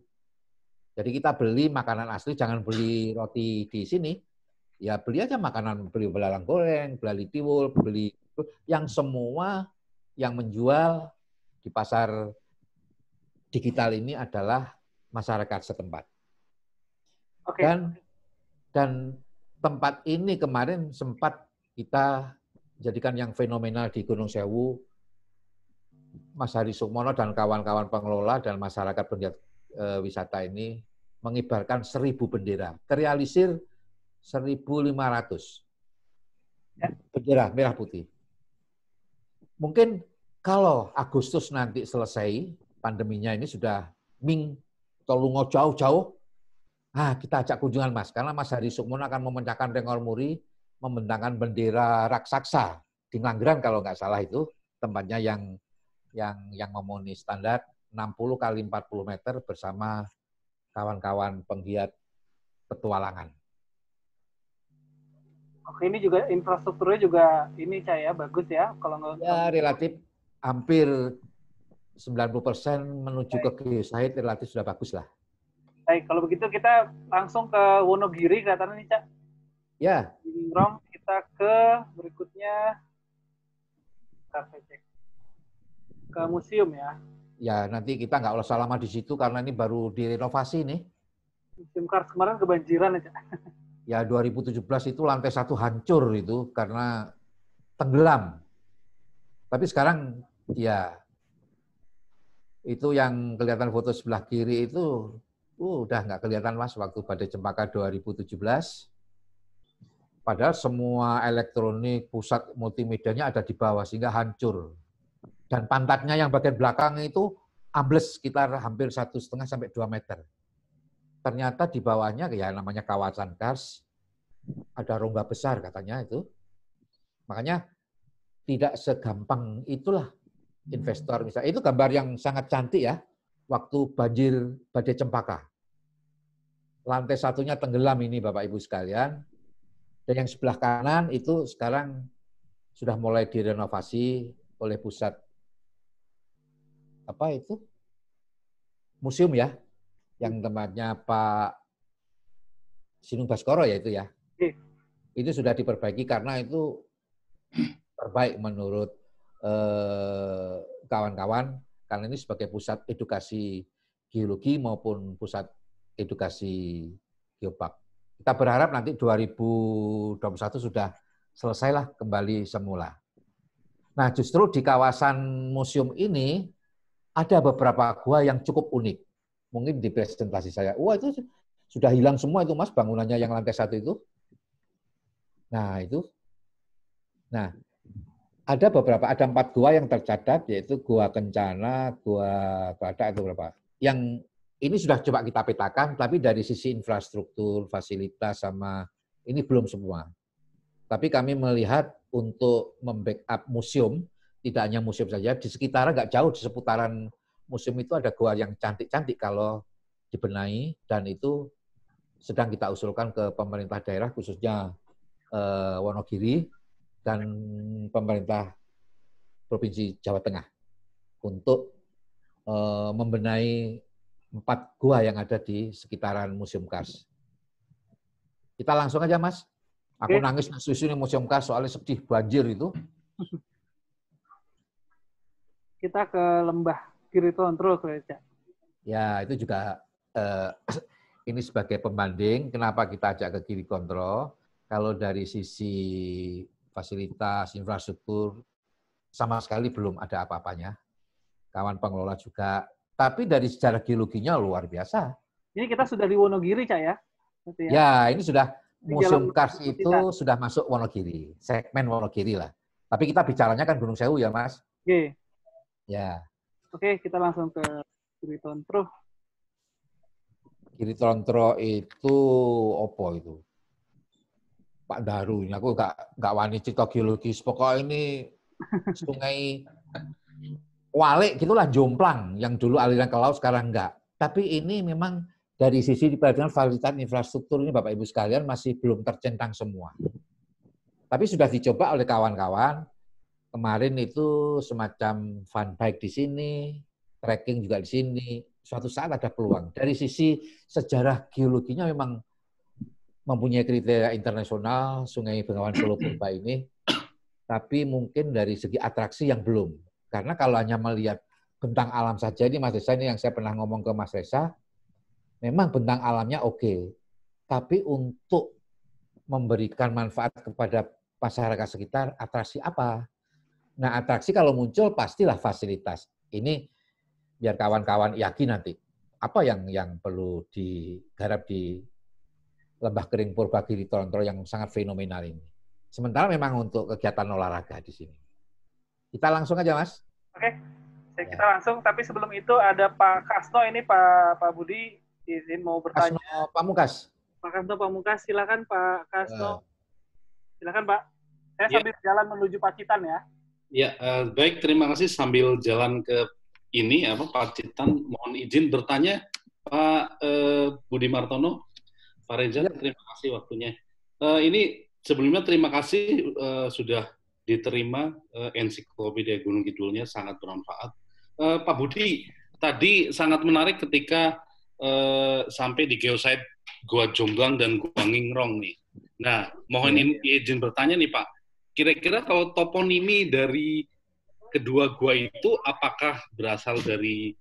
Jadi kita beli makanan asli, jangan beli roti di sini. Ya beli aja makanan, beli belalang goreng, beli tiwul, beli yang semua yang menjual di pasar digital ini adalah masyarakat setempat. Oke. Dan tempat ini kemarin sempat kita jadikan yang fenomenal di Gunung Sewu. Mas Hari Sukmono dan kawan-kawan pengelola dan masyarakat pengiat wisata ini mengibarkan 1.000 bendera. Terrealisir 1.500 bendera merah putih. Mungkin kalau Agustus nanti selesai, pandeminya ini sudah tolungo jauh-jauh, kita ajak kunjungan Mas, karena Mas Hari Sukmono akan memecahkan rekor muri, membentangkan bendera raksasa di Ngelanggeran kalau nggak salah itu, tempatnya yang memenuhi standar 60 kali 40 meter bersama kawan-kawan penggiat petualangan. Oke, ini juga infrastrukturnya juga ini saya bagus ya kalau nggak. Ya relatif hampir 90% menuju ke geosite relatif sudah bagus lah. Baik, kalau begitu kita langsung ke Wonogiri katanya nih, Cak. Ya. Di Ngingrong kita ke berikutnya. Kita cek ke museum ya. Ya, nanti kita nggak usah lama di situ karena ini baru direnovasi nih. Museum Kars kemarin kebanjiran ya, Cak. Ya 2017 itu lantai 1 hancur itu karena tenggelam. Tapi sekarang ya itu yang kelihatan foto sebelah kiri itu udah nggak kelihatan Mas waktu Badai Cempaka 2017. Padahal semua elektronik, pusat multimedianya ada di bawah sehingga hancur. Dan pantatnya yang bagian belakang itu ambles sekitar hampir 1,5 sampai 2 meter. Ternyata di bawahnya ya namanya kawasan Kars, ada rongga besar katanya itu. Makanya tidak segampang itulah investor misalnya. Itu gambar yang sangat cantik ya, waktu banjir Badai Cempaka. Lantai 1-nya tenggelam ini Bapak Ibu sekalian. Dan yang sebelah kanan itu sekarang sudah mulai direnovasi oleh pusat museum ya, yang tempatnya Pak Sinung Baskoro ya itu ya. Itu sudah diperbaiki karena itu terbaik menurut kawan-kawan, karena ini sebagai pusat edukasi geologi maupun pusat edukasi geopark. Kita berharap nanti 2021 sudah selesailah kembali semula. Nah, justru di kawasan museum ini ada beberapa gua yang cukup unik. Mungkin di presentasi saya, wah itu sudah hilang semua itu Mas, bangunannya yang lantai 1 itu. Nah, itu. Nah, ada 4 gua yang tercatat, yaitu Gua Kencana, Gua Badak, itu berapa. Yang ini sudah coba kita petakan, tapi dari sisi infrastruktur, fasilitas, sama ini belum semua. Tapi kami melihat untuk membackup museum, tidak hanya museum saja, di sekitaran nggak jauh di seputaran museum itu ada gua yang cantik-cantik kalau dibenahi, dan itu sedang kita usulkan ke pemerintah daerah, khususnya Wonogiri dan pemerintah Provinsi Jawa Tengah untuk membenahi 4 gua yang ada di sekitaran Museum Kars. Kita langsung aja Mas. Aku nangis susu ini Museum Kars soalnya sedih banjir itu. Kita ke Lembah Kiri kontrol Cak. Ya, itu juga ini sebagai pembanding kenapa kita ajak ke kiri kontrol. Kalau dari sisi fasilitas, infrastruktur, sama sekali belum ada apa-apanya. Kawan pengelola juga. Tapi dari sejarah geologinya luar biasa. Ini kita sudah di Wonogiri, Cak ya? Ya, ini sudah Di Museum Jalan Kars Kita. itu sudah masuk Wonogiri, segmen Wonogiri lah. Tapi kita bicaranya kan Gunung Sewu ya, Mas? Oke. Ya. Oke, kita langsung ke kiri kontrol. Kiri Trontro itu opo itu? Pak Daru, ini aku nggak wani cerita geologis. Pokoknya ini sungai Walik gitulah, jomplang. Yang dulu aliran ke laut, sekarang enggak. Tapi ini memang dari sisi diperhatikan fasilitas infrastruktur ini Bapak Ibu sekalian masih belum tercentang semua. Tapi sudah dicoba oleh kawan-kawan. Kemarin itu semacam fun bike di sini, trekking juga di sini. Suatu saat ada peluang. Dari sisi sejarah geologinya memang mempunyai kriteria internasional Sungai Bengawan Solo Purba ini, tapi mungkin dari segi atraksi yang belum. Karena kalau hanya melihat bentang alam saja, ini Mas Reza, ini yang saya pernah ngomong ke Mas Reza, memang bentang alamnya oke, tapi untuk memberikan manfaat kepada masyarakat sekitar, atraksi apa? Nah, atraksi kalau muncul pastilah fasilitas. Ini biar kawan-kawan yakin nanti apa yang perlu digarap di Lembah Kering Purbagiri Trontro yang sangat fenomenal ini. Sementara memang untuk kegiatan olahraga di sini. Kita langsung aja, Mas. Oke, kita langsung. Tapi sebelum itu ada Pak Kasno ini, Pak Budi izin mau bertanya. Kasno Pamungkas. Pak Kasno Pamungkas, silakan Pak Kasno. Silakan Pak. Saya sambil jalan menuju Pacitan ya. Ya, baik, terima kasih. Sambil jalan ke ini Pacitan, mohon izin bertanya Pak Budi Martono, Pak Reza, terima kasih waktunya. Ini sebelumnya terima kasih sudah diterima ensiklopedia Gunung Kidulnya, sangat bermanfaat. Pak Budi, tadi sangat menarik ketika sampai di geosite Gua Jomblang dan Gua Ngingrong nih. Nah, mohon izin bertanya nih Pak, kira-kira kalau toponimi dari kedua gua itu apakah berasal dari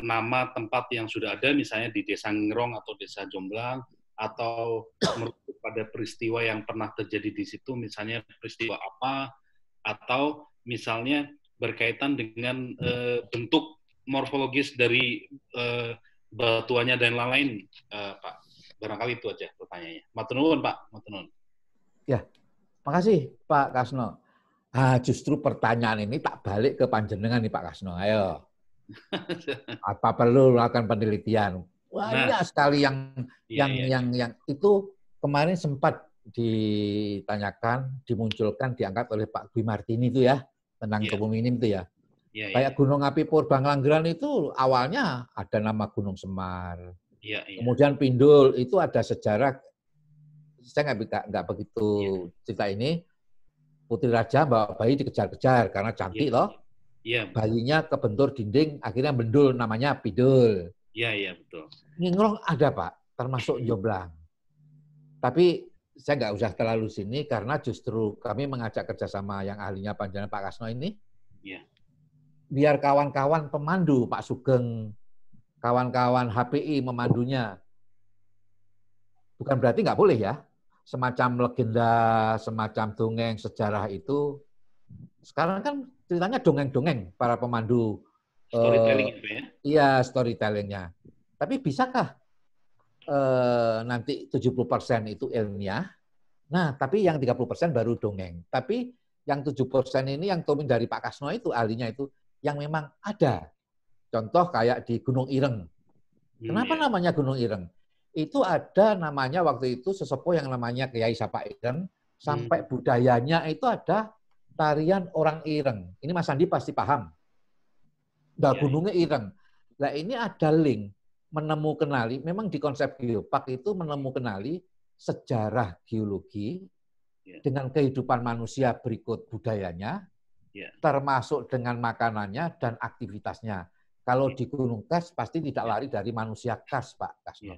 nama tempat yang sudah ada, misalnya di Desa Ngingrong atau Desa Jomblang, atau merujuk pada peristiwa yang pernah terjadi di situ, misalnya peristiwa apa, atau misalnya berkaitan dengan bentuk morfologis dari batuannya dan lain-lain, Pak. Barangkali itu aja pertanyaannya. Matur nuwun, Pak. Matur nuwun. Ya, makasih Pak Kasno. Justru pertanyaan ini tak balik ke panjenengan nih Pak Kasno. Ayo. Apa perlu melakukan penelitian? Banyak sekali yang itu kemarin sempat ditanyakan, dimunculkan, diangkat oleh Pak Dwi Martini itu ya, tentang toponim itu ya. Kayak Gunung Api Purba Nglanggeran itu awalnya ada nama Gunung Semar. Kemudian Pindul itu ada sejarah, saya nggak begitu cerita ini. Putri Raja bawa bayi dikejar-kejar karena cantik loh. Bayinya kebentur dinding, akhirnya bendul, namanya Pidul. Iya, betul. Ngingrong ada Pak, termasuk Jomblang. Tapi saya nggak usah terlalu sini karena justru kami mengajak kerjasama yang ahlinya panjenengan Pak Kasno ini. Biar kawan-kawan pemandu, Pak Sugeng, kawan-kawan HPI memandunya. Bukan berarti nggak boleh ya. Semacam legenda, semacam dongeng, sejarah itu. Sekarang kan ceritanya dongeng-dongeng para pemandu. Storytelling itu ya? Iya, storytellingnya. Tapi bisakah nanti 70% itu ilmiah? Nah, tapi yang 30% baru dongeng. Tapi yang 7% ini yang tomin dari Pak Kasno itu, ahlinya itu, yang memang ada. Contoh kayak di Gunung Ireng. Kenapa namanya Gunung Ireng? Itu ada namanya waktu itu sesepuh yang namanya Kiai Sapa Ireng, sampai budayanya itu ada tarian orang Ireng. Ini Mas Andi pasti paham. Gunungnya Ireng. Nah ini ada link menemukanali, memang di konsep geopark itu menemukanali sejarah geologi dengan kehidupan manusia berikut budayanya, termasuk dengan makanannya dan aktivitasnya. Kalau di Gunung Kars pasti tidak lari dari manusia Kars, Pak Kasno.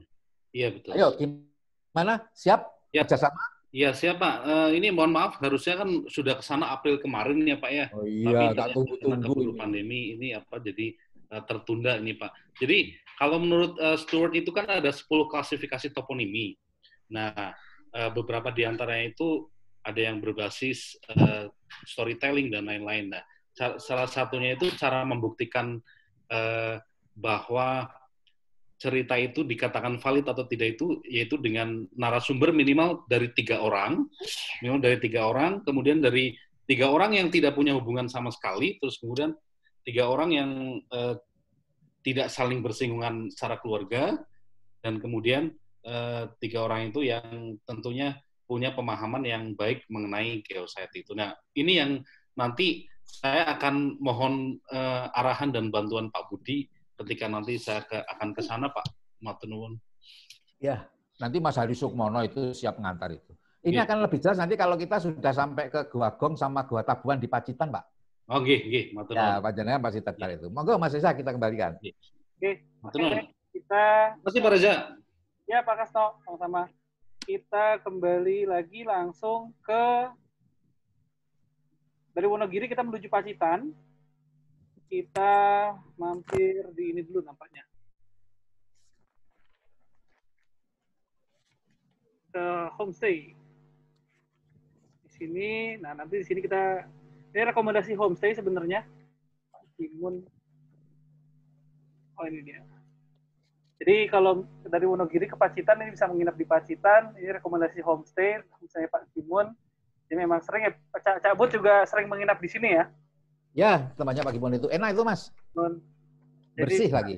Iya, betul. Ayo, gimana? Siap? Kerjasama? Iya, siap Pak. Ini mohon maaf, harusnya kan sudah ke sana April kemarin ya Pak ya. Oh Tapi iya, tak karena tunggu-tunggu keburu ini. pandemi ini apa jadi tertunda ini Pak. Jadi kalau menurut Stuart itu kan ada 10 klasifikasi toponimi. Nah, beberapa di antaranya itu ada yang berbasis storytelling dan lain-lain. Nah, salah satunya itu cara membuktikan bahwa cerita itu dikatakan valid atau tidak itu yaitu dengan narasumber minimal dari 3 orang, kemudian dari 3 orang yang tidak punya hubungan sama sekali, terus kemudian 3 orang yang tidak saling bersinggungan secara keluarga, dan kemudian 3 orang itu yang tentunya punya pemahaman yang baik mengenai geoscience itu. Nah, ini yang nanti saya akan mohon arahan dan bantuan Pak Budi ketika nanti saya akan ke sana, Pak. Matur nuwun. Ya, nanti Mas Hari Sukmono itu siap ngantar itu. Ini Nggih. akan lebih jelas nanti kalau kita sudah sampai ke Gua Gong sama Gua Tabuan di Pacitan, Pak. Oh, nggih, matur Ya, nuwun. Pak Jenengan pasti tertarik itu. Monggo Mas Reza kita kembalikan. Oke, Matur nuwun. kita Terima kasih Pak Reza. ya Pak Kasto, sama-sama. Kita kembali lagi langsung ke dari Wonogiri kita menuju Pacitan. Kita mampir di ini dulu nampaknya. Ke homestay. Di sini, nah nanti di sini kita ini rekomendasi homestay sebenarnya. Pak Timun. Oh ini dia. Jadi kalau dari Wonogiri ke Pacitan ini bisa menginap di Pacitan. Ini rekomendasi homestay, misalnya Pak Timun. Ini memang sering ya, Cak Bud juga sering menginap di sini ya. Ya, temannya Pak Gimon itu enak itu Mas. Bersih Jadi, lagi.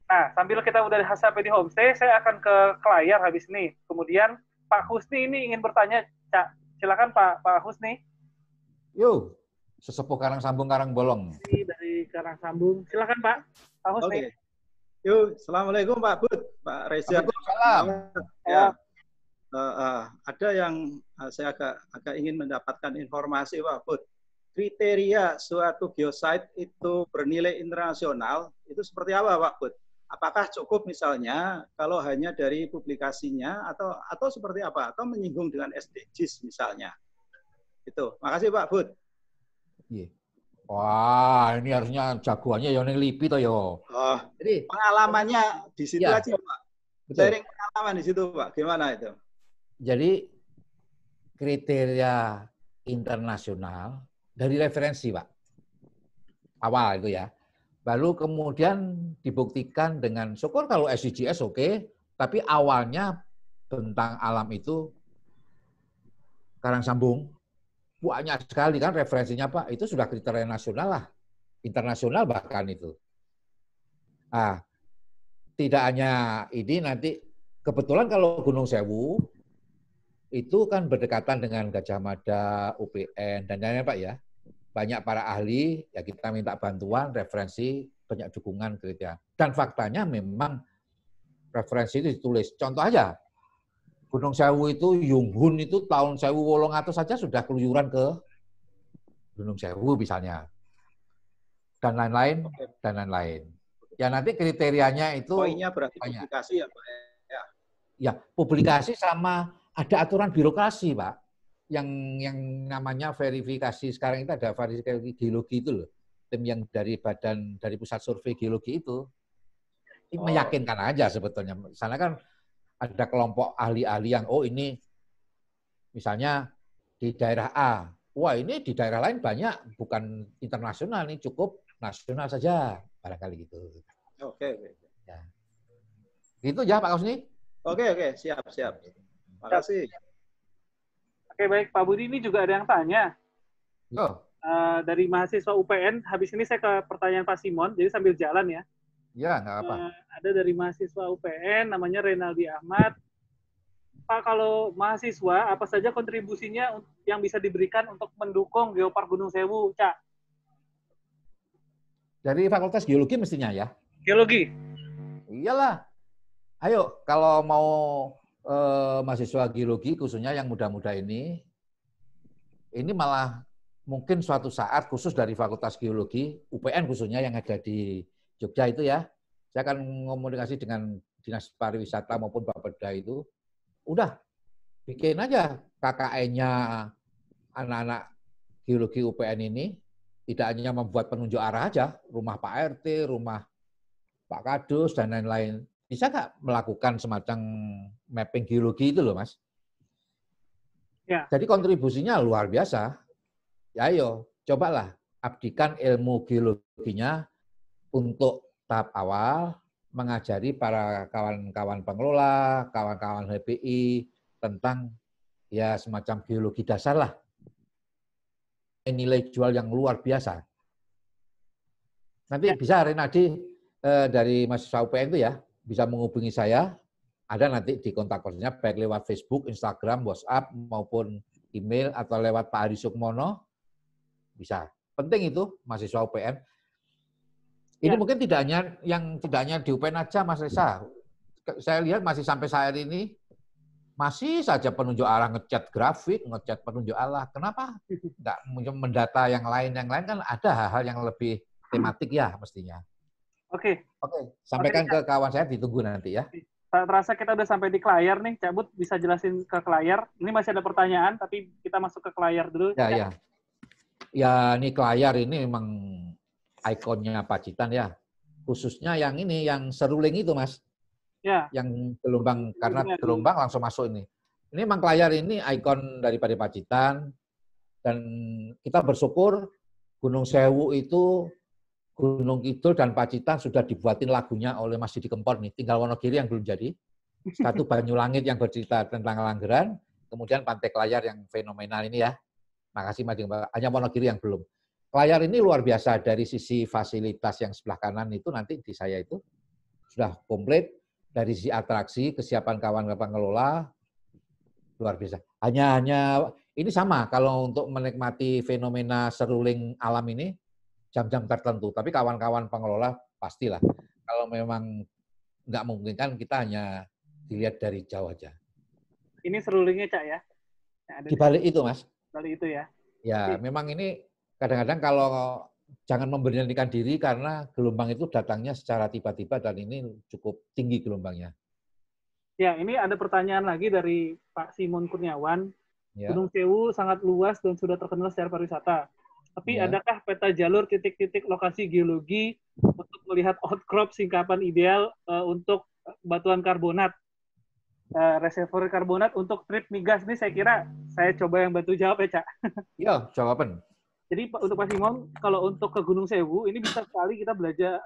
Nah, sambil kita udah sampai di homestay, saya akan ke layar habis ini. Kemudian Pak Husni ini ingin bertanya, Cak. Silakan Pak Husni. Yuk, sesepuh Karang Sambung Karang Bolong. Dari Karang Sambung. Silakan Pak Husni. Oke. Yuk, assalamualaikum Pak Bud, Pak Reza. Waalaikumsalam. Ya. Ada yang saya agak ingin mendapatkan informasi Pak Bud. Kriteria suatu geosite itu bernilai internasional itu seperti apa Pak Bud? Apakah cukup misalnya kalau hanya dari publikasinya atau seperti apa? Atau menyinggung dengan SDGs misalnya? Itu. Makasih Pak Bud. Iya. Wah, ini harusnya jagoannya yang lipi toh yo. Oh, jadi pengalamannya di situ ya, aja Pak. betul. Sharing pengalaman di situ Pak. Gimana itu? Jadi kriteria internasional dari referensi, Pak. Awal itu ya. Lalu kemudian dibuktikan dengan syukur kalau SDGs oke, tapi awalnya tentang alam itu Karang Sambung banyak sekali kan referensinya Pak, itu sudah kriteria nasional lah, internasional bahkan itu. Ah, tidak hanya ini nanti kebetulan kalau Gunung Sewu itu kan berdekatan dengan Gajah Mada, UPN dan lain-lain Pak ya. Banyak para ahli, ya kita minta bantuan, referensi, banyak dukungan kriteria. Dan faktanya memang referensi itu ditulis. Contoh aja, Gunung Sewu itu, Yunghun itu tahun 1800 saja sudah keluyuran ke Gunung Sewu misalnya. Dan lain-lain, dan lain-lain. Ya nanti kriterianya itu poinnya berarti banyak. publikasi ya Pak. Ya, publikasi sama ada aturan birokrasi, Pak. Yang namanya verifikasi sekarang itu ada verifikasi geologi itu loh. Tim yang dari pusat survei geologi itu. Ini meyakinkan aja sebetulnya. Sana kan ada kelompok ahli-ahli yang ini misalnya di daerah A. Wah, ini di daerah lain banyak, bukan internasional, ini cukup nasional saja, barangkali gitu. Oke. Ya. Gitu ya Pak Husni? Oke, siap. Makasih. Oke, baik. Pak Budi ini juga ada yang tanya. Dari mahasiswa UPN, habis ini saya ke pertanyaan Pak Simon, jadi sambil jalan ya. Ya, nggak apa. Ada dari mahasiswa UPN, namanya Renaldi Ahmad. Pak, kalau mahasiswa, apa saja kontribusinya yang bisa diberikan untuk mendukung Geopark Gunung Sewu, Cak? Dari Fakultas Geologi mestinya ya? Geologi? Iyalah. Ayo, kalau mau mahasiswa geologi, khususnya yang muda-muda ini malah mungkin suatu saat khusus dari Fakultas Geologi, UPN khususnya yang ada di Jogja itu ya, saya akan komunikasi dengan Dinas Pariwisata maupun Bapeda itu, udah bikin aja KKN-nya anak-anak geologi UPN ini, tidak hanya membuat penunjuk arah aja, rumah Pak RT, rumah Pak Kadus, dan lain-lain. Bisa nggak melakukan semacam mapping geologi itu loh, Mas? Ya. Jadi kontribusinya luar biasa. Ya ayo, cobalah abdikan ilmu geologinya untuk tahap awal, mengajari para kawan-kawan pengelola, kawan-kawan HPI tentang ya semacam geologi dasar lah. Nilai jual yang luar biasa. Nanti bisa Renadi dari mahasiswa UPN itu ya, bisa menghubungi saya, ada nanti di kontak personnya, baik lewat Facebook, Instagram, WhatsApp, maupun email, atau lewat Pak Hari Sukmono, bisa. Penting itu, mahasiswa UPN. Ini mungkin tidak hanya di UPN aja, Mas Reza. Saya lihat masih sampai saat ini, masih saja penunjuk arah ngecat grafik, ngecat penunjuk arah. Kenapa nggak mendata yang lain kan ada hal-hal yang lebih tematik ya mestinya. Oke. Sampaikan ke kawan saya, ditunggu nanti ya. Tak terasa kita udah sampai di layar nih, Cak Bud bisa jelasin ke layar. Ini masih ada pertanyaan, tapi kita masuk ke layar dulu. Ya. Ya, ini layar ini memang ikonnya Pacitan ya. Khususnya yang ini, yang seruling itu, Mas. Ya. Yang gelombang, karena gelombang langsung masuk ini. Ini memang layar ini ikon daripada Pacitan. Dan kita bersyukur Gunung Sewu itu, Gunung Kidul dan Pacitan sudah dibuatin lagunya oleh Mas Didi Kempot nih. Tinggal Wonogiri yang belum jadi. Satu Banyulangit yang bercerita tentang Langgeran, kemudian Pantai Kelayar yang fenomenal ini ya. Makasih Mas Didi Kempot. Hanya Wonogiri yang belum. Kelayar ini luar biasa dari sisi fasilitas yang sebelah kanan itu nanti di saya itu sudah komplit. Dari sisi atraksi, kesiapan kawan-kawan pengelola luar biasa. Hanya ini sama kalau untuk menikmati fenomena seruling alam ini jam-jam tertentu. Tapi kawan-kawan pengelola pastilah. Kalau memang nggak memungkinkan, kita hanya dilihat dari jauh aja. Ini serulingnya, Cak ya? Di balik itu, Mas. Balik itu ya? Ya, memang ini kadang-kadang kalau jangan memberanikan diri karena gelombang itu datangnya secara tiba-tiba dan ini cukup tinggi gelombangnya. Ya, ini ada pertanyaan lagi dari Pak Simon Kurniawan. Ya. Gunung Sewu sangat luas dan sudah terkenal secara pariwisata. Tapi Ya. adakah peta jalur titik-titik lokasi geologi untuk melihat outcrop singkapan ideal untuk batuan karbonat? Reservoir karbonat untuk trip migas ini saya kira saya coba yang bantu jawab ya, Cak. Iya, jawaban. Jadi untuk Pak Simon, kalau untuk ke Gunung Sewu ini bisa sekali kita belajar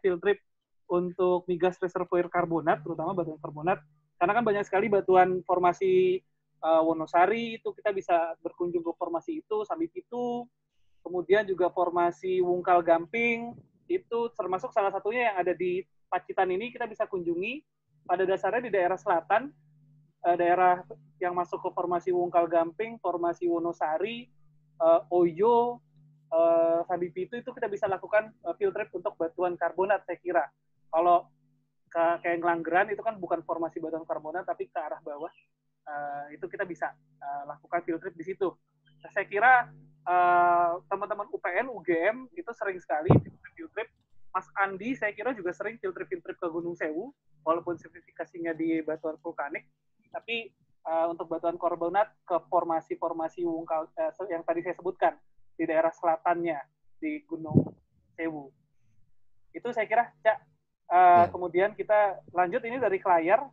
field trip untuk migas reservoir karbonat, terutama batuan karbonat, karena kan banyak sekali batuan formasi Wonosari itu kita bisa berkunjung ke formasi itu, Sambi Pitu, kemudian juga formasi Wungkal Gamping itu termasuk salah satunya yang ada di Pacitan ini kita bisa kunjungi. Pada dasarnya di daerah selatan, daerah yang masuk ke formasi Wungkal Gamping, formasi Wonosari, Oyo, Sambi Pitu itu kita bisa lakukan field trip untuk batuan karbonat saya kira. Kalau kayak Langgeran itu kan bukan formasi batuan karbonat tapi ke arah bawah, itu kita bisa lakukan field trip di situ. Nah, saya kira teman-teman UPN, UGM itu sering sekali field trip. Mas Andi saya kira juga sering field trip ke Gunung Sewu, walaupun sertifikasinya di batuan vulkanik, tapi untuk batuan karbonat ke formasi-formasi Wungkal yang tadi saya sebutkan di daerah selatannya di Gunung Sewu. Itu saya kira, Cak. Kemudian kita lanjut ini dari layar.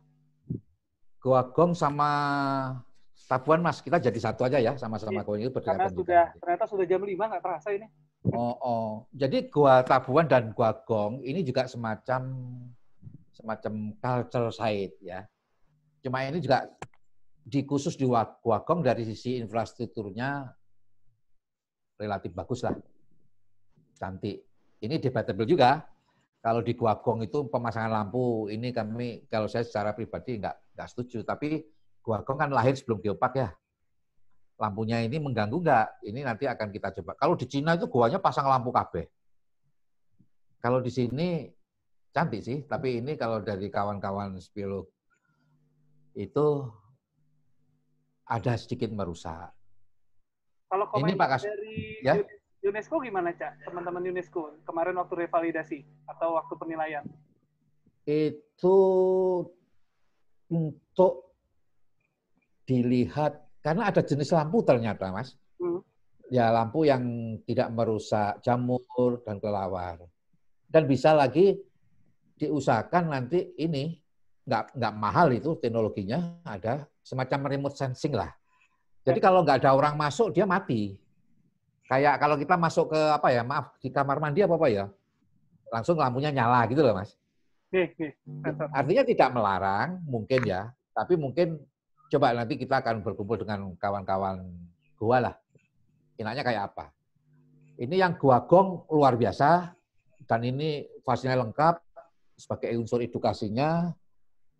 Gua Gong sama Tabuan, Mas. Kita jadi satu aja ya, sama-sama Gua itu berdekatan. Karena ternyata sudah jam 5, nggak terasa ini. Oh. Jadi Gua Tabuan dan Gua Gong ini juga semacam culture site ya. Cuma ini juga khusus di Gua Gong dari sisi infrastrukturnya relatif bagus lah. Cantik. Ini debatable juga. Kalau di Gua Gong itu pemasangan lampu, ini kalau saya secara pribadi nggak setuju. Tapi Gua Gong kan lahir sebelum geopark ya. Lampunya ini mengganggu nggak? Ini nanti akan kita coba. Kalau di Cina itu guanya pasang lampu kabeh. Kalau di sini cantik sih, tapi ini kalau dari kawan-kawan spilog itu ada sedikit merusak. Kalau komentar dari ya? UNESCO gimana, Cak? Teman-teman UNESCO kemarin waktu revalidasi atau waktu penilaian? Itu untuk dilihat, karena ada jenis lampu ternyata, Mas. Ya, lampu yang tidak merusak jamur dan kelelawar. Dan bisa lagi diusahakan nanti ini, nggak mahal itu teknologinya, ada semacam remote sensing lah. Jadi kalau nggak ada orang masuk, dia mati. Kayak kalau kita masuk ke apa ya, maaf, di kamar mandi apa ya, langsung lampunya nyala gitu loh, Mas. Artinya tidak melarang, mungkin ya, tapi mungkin coba nanti kita akan berkumpul dengan kawan-kawan gua lah. Enaknya kayak apa? Ini yang Gua Gong luar biasa, dan ini fasilitasnya lengkap, sebagai unsur edukasinya,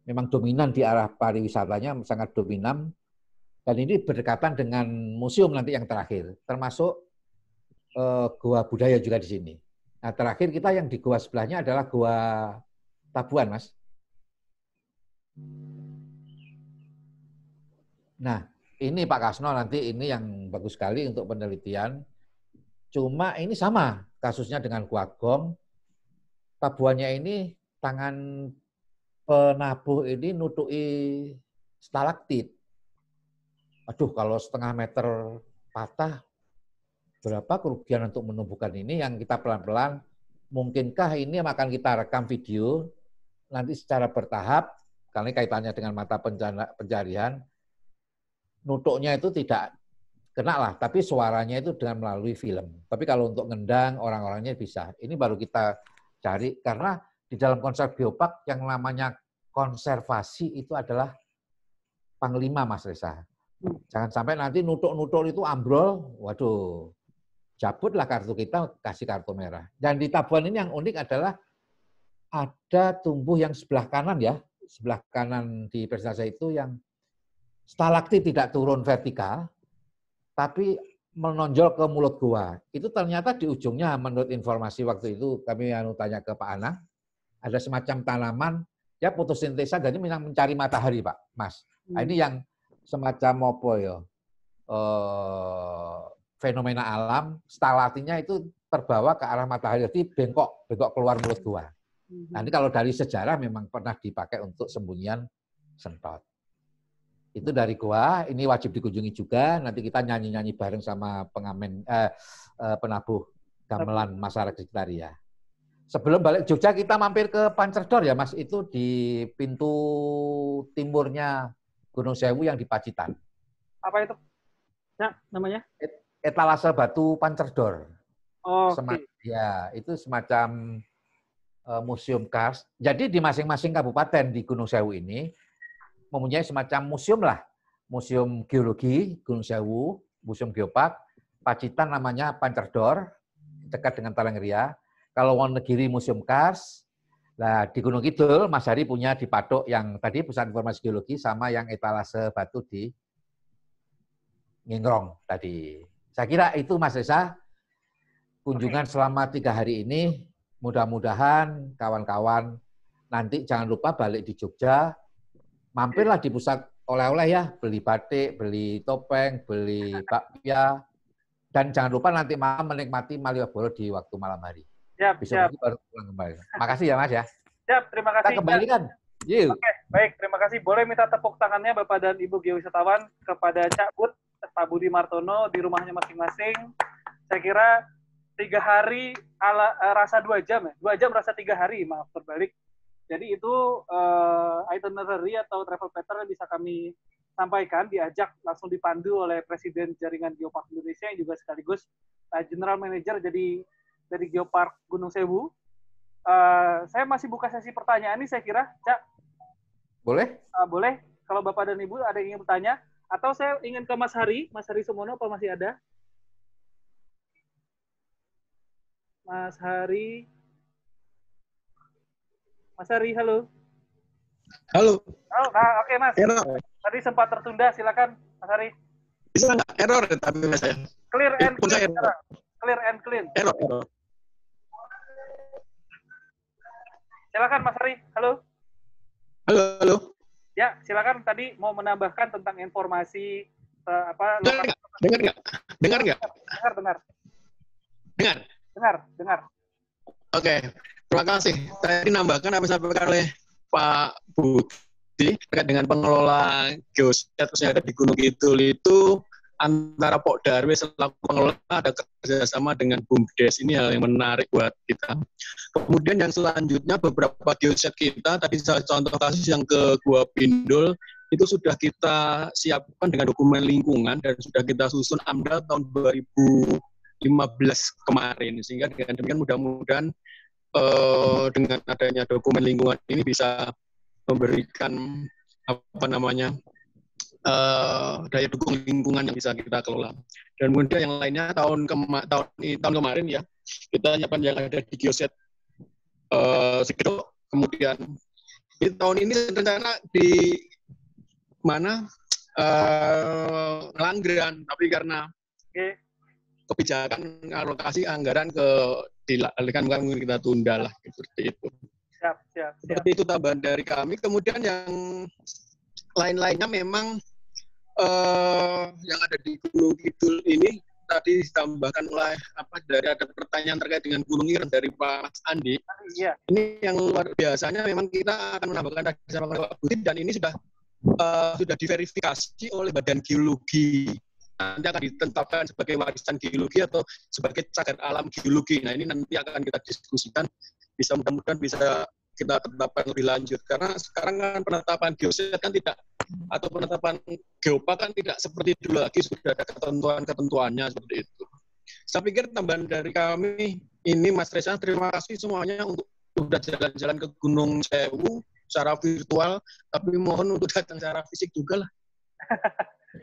memang dominan di arah pariwisatanya, sangat dominan, dan ini berdekatan dengan museum nanti yang terakhir, termasuk Gua Budaya juga di sini. Nah, terakhir kita yang di gua sebelahnya adalah Gua Tabuan, Mas. Nah, ini Pak Kasno nanti ini yang bagus sekali untuk penelitian. Cuma ini sama kasusnya dengan Gua Gong. Tabuannya ini tangan penabuh ini nutuki stalaktit. Aduh, kalau setengah meter patah, berapa kerugian untuk menumbuhkan ini yang kita pelan-pelan, mungkinkah ini akan kita rekam video, nanti secara bertahap, karena kaitannya dengan mata pencarian, nutuknya itu tidak kena lah, tapi suaranya itu dengan melalui film. Tapi kalau untuk ngendang, orang-orangnya bisa. Ini baru kita cari, karena di dalam konsep geopark yang namanya konservasi itu adalah panglima, Mas Reza. Jangan sampai nanti nutuk-nutuk itu ambrol, waduh, cabutlah kartu kita, kasih kartu merah. Dan di Tabuan ini yang unik adalah ada tumbuh yang sebelah kanan ya, sebelah kanan di presentasi itu yang stalaktit tidak turun vertikal, tapi menonjol ke mulut gua. Itu ternyata di ujungnya, menurut informasi waktu itu kami tanya ke Pak Anang, ada semacam tanaman, ya fotosintesa, jadi memang mencari matahari, Pak, Mas. Nah, ini yang semacam apa ya, fenomena alam, stalaktinya itu terbawa ke arah matahari, jadi bengkok keluar mulut gua. Nanti kalau dari sejarah memang pernah dipakai untuk sembunyian sentot. Itu dari gua, ini wajib dikunjungi juga, nanti kita nyanyi-nyanyi bareng sama pengamen, penabuh gamelan masyarakat sekitar ya. Sebelum balik Jogja, kita mampir ke Pancerdor ya, Mas, itu di pintu timurnya Gunung Sewu yang di Pacitan. Apa itu? Ya, namanya? Etalase batu Pancerdor. Oh, ya, itu semacam museum kars. Jadi di masing-masing kabupaten di Gunung Sewu ini mempunyai semacam museum lah. Museum Geologi Gunung Sewu, Museum Geopark, Pacitan namanya Pancerdor, dekat dengan Talangria. Kalau Wonogiri Museum Kars, nah di Gunung Kidul Mas Hari punya di Patok yang tadi Pusat Informasi Geologi sama yang etalase batu di Ngingrong tadi. Saya kira itu Mas Reza, kunjungan selama 3 hari ini, mudah-mudahan kawan-kawan nanti jangan lupa balik di Jogja, mampirlah di pusat oleh-oleh ya, beli batik, beli topeng, beli bakpia, dan jangan lupa nanti malam menikmati Malioboro di waktu malam hari. Besok baru pulang kembali. Makasih ya Mas ya. Siap, terima kasih. Kita kembalikan. Oke, baik, terima kasih. Boleh minta tepuk tangannya Bapak dan Ibu geowisatawan kepada Cak Bud, Pak Budi Martono di rumahnya masing-masing. Saya kira 3 hari rasa 2 jam ya. 2 jam rasa 3 hari, maaf terbalik. Jadi itu itinerary atau travel pattern yang bisa kami sampaikan, diajak langsung dipandu oleh Presiden Jaringan Geopark Indonesia yang juga sekaligus General Manager dari Geopark Gunung Sewu. Saya masih buka sesi pertanyaan ini, saya kira, Cak. Boleh? Boleh. Kalau Bapak dan Ibu ada yang ingin bertanya, atau saya ingin ke Mas Hari Sumono, apa masih ada? Mas Hari, halo. Halo. Oh, oke Mas. Error. Tadi sempat tertunda, silakan Mas Hari. Bisa nggak error tapi Mas ya? Clear and clean. Clear and clean. Error. Silakan Mas Hari, halo. Halo. Ya, silakan tadi mau menambahkan tentang informasi apa? Dengar nggak? Dengar. Oke, terima kasih. Tadi nambahkan apa yang disampaikan oleh Pak Budi Budi terkait dengan pengelola geoset yang ada di Gunung Kidul itu antara Pok Darwis selaku pengelola ada kerjasama dengan BUMDes. Ini hal yang menarik buat kita. Kemudian yang selanjutnya beberapa geoset kita, tadi saya contoh kasus yang ke Gua Pindul, itu sudah kita siapkan dengan dokumen lingkungan dan sudah kita susun AMDAL tahun 2015 kemarin. Sehingga dengan demikian mudah-mudahan dengan adanya dokumen lingkungan ini bisa memberikan daya dukung lingkungan yang bisa kita kelola. Dan kemudian yang lainnya tahun kemarin ya kita nyiapkan yang ada di geoset Sigedok. Kemudian di tahun ini rencana di mana Ngelanggeran, tapi karena kebijakan alokasi anggaran dialihkan mungkin kita tunda lah seperti itu. Siap. Seperti itu tambahan dari kami. Kemudian yang lain-lainnya memang yang ada di Gunung Kidul ini tadi ditambahkan oleh dari ada pertanyaan terkait dengan Gunung Ireng dari Pak Mas Andi. Iya. Ini yang luar biasanya memang kita akan menambahkan sama Pak Budi dan ini sudah diverifikasi oleh Badan Geologi. Nanti akan ditetapkan sebagai warisan geologi atau sebagai cagar alam geologi. Nah ini nanti akan kita diskusikan. Mudah-mudahan bisa kita tetapkan lebih lanjut karena sekarang kan penetapan geoset kan tidak atau penetapan geopark kan tidak seperti dulu lagi, sudah ada ketentuannya seperti itu. Saya pikir tambahan dari kami ini Mas Reza, terima kasih semuanya untuk sudah jalan-jalan ke Gunung Sewu secara virtual, tapi mohon untuk datang secara fisik juga lah.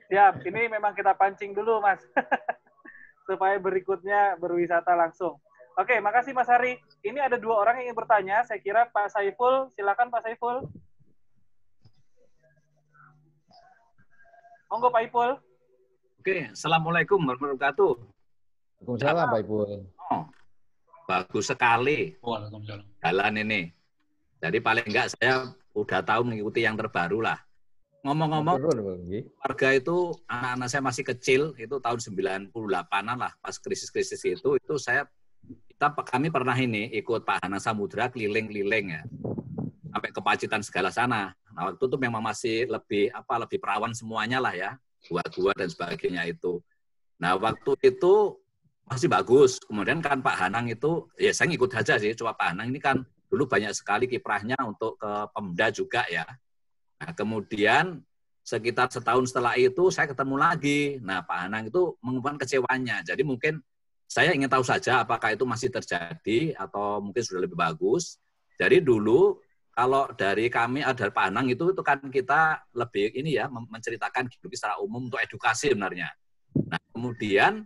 Siap, ini memang kita pancing dulu Mas supaya berikutnya berwisata langsung. Oke, makasih Mas Hari. Ini ada 2 orang yang ingin bertanya. Saya kira Pak Saiful. Silakan Pak Saiful. Monggo Pak Ipul. Oke, Assalamualaikum warahmatullahi wabarakatuh. Waalaikumsalam Pak Ipul. Oh, bagus sekali jalan ini. Jadi paling enggak saya udah tahu mengikuti yang terbaru lah. Ngomong-ngomong, warga itu, anak-anak saya masih kecil, itu tahun 98-an lah, pas krisis-krisis itu kami pernah ikut Pak Hana Samudra keliling-keliling ya, sampai ke Pacitan segala sana. Nah waktu itu memang masih lebih perawan semuanya lah ya, gua-gua dan sebagainya itu. Nah waktu itu masih bagus. Kemudian kan Pak Hanang itu, ya saya ngikut aja sih. Coba Pak Hanang ini kan dulu banyak sekali kiprahnya untuk ke Pemda juga ya. Nah kemudian sekitar setahun setelah itu saya ketemu lagi. Nah Pak Hanang itu mengungkapkan kecewanya. Jadi mungkin saya ingin tahu saja apakah itu masih terjadi atau mungkin sudah lebih bagus. Jadi dulu kalau dari kami ada Pak Anang itu kan kita lebih menceritakan geologi secara umum untuk edukasi sebenarnya. Nah kemudian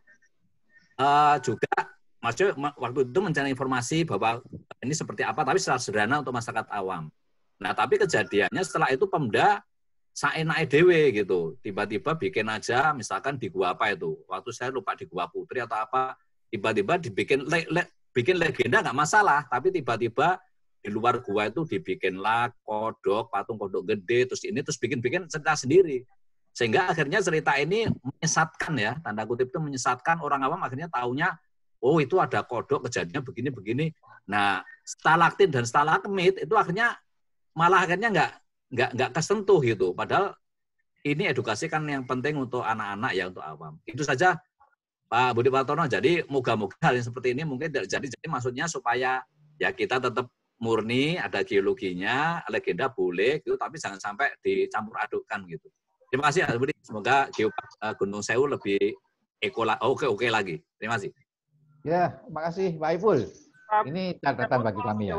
juga maksudnya waktu itu mencari informasi bahwa ini seperti apa, tapi secara sederhana untuk masyarakat awam. Nah tapi kejadiannya setelah itu Pemda saenake dhewe gitu, tiba-tiba bikin aja misalkan di gua apa itu, waktu saya lupa di Gua Putri atau apa, tiba-tiba dibikin bikin legenda nggak masalah, tapi tiba-tiba di luar gua itu dibikinlah kodok, patung kodok gede, terus bikin cerita sendiri. Sehingga akhirnya cerita ini menyesatkan ya, tanda kutip itu menyesatkan orang awam, akhirnya taunya, oh itu ada kodok kejadiannya begini-begini. Nah, stalaktit dan stalagmit itu akhirnya nggak kesentuh gitu. Padahal ini edukasi kan yang penting untuk anak-anak ya, untuk awam. Itu saja Pak Budi Martono. Jadi moga-moga hal yang seperti ini mungkin jadi maksudnya supaya ya kita tetap murni, ada geologinya, legenda boleh gitu, tapi jangan sampai dicampur adukkan gitu. Terima kasih Pak Budi. Semoga Gunung Sewu lebih oke lagi. Terima kasih. Ya, makasih Pak Ipul. Ini catatan bagi kami ya.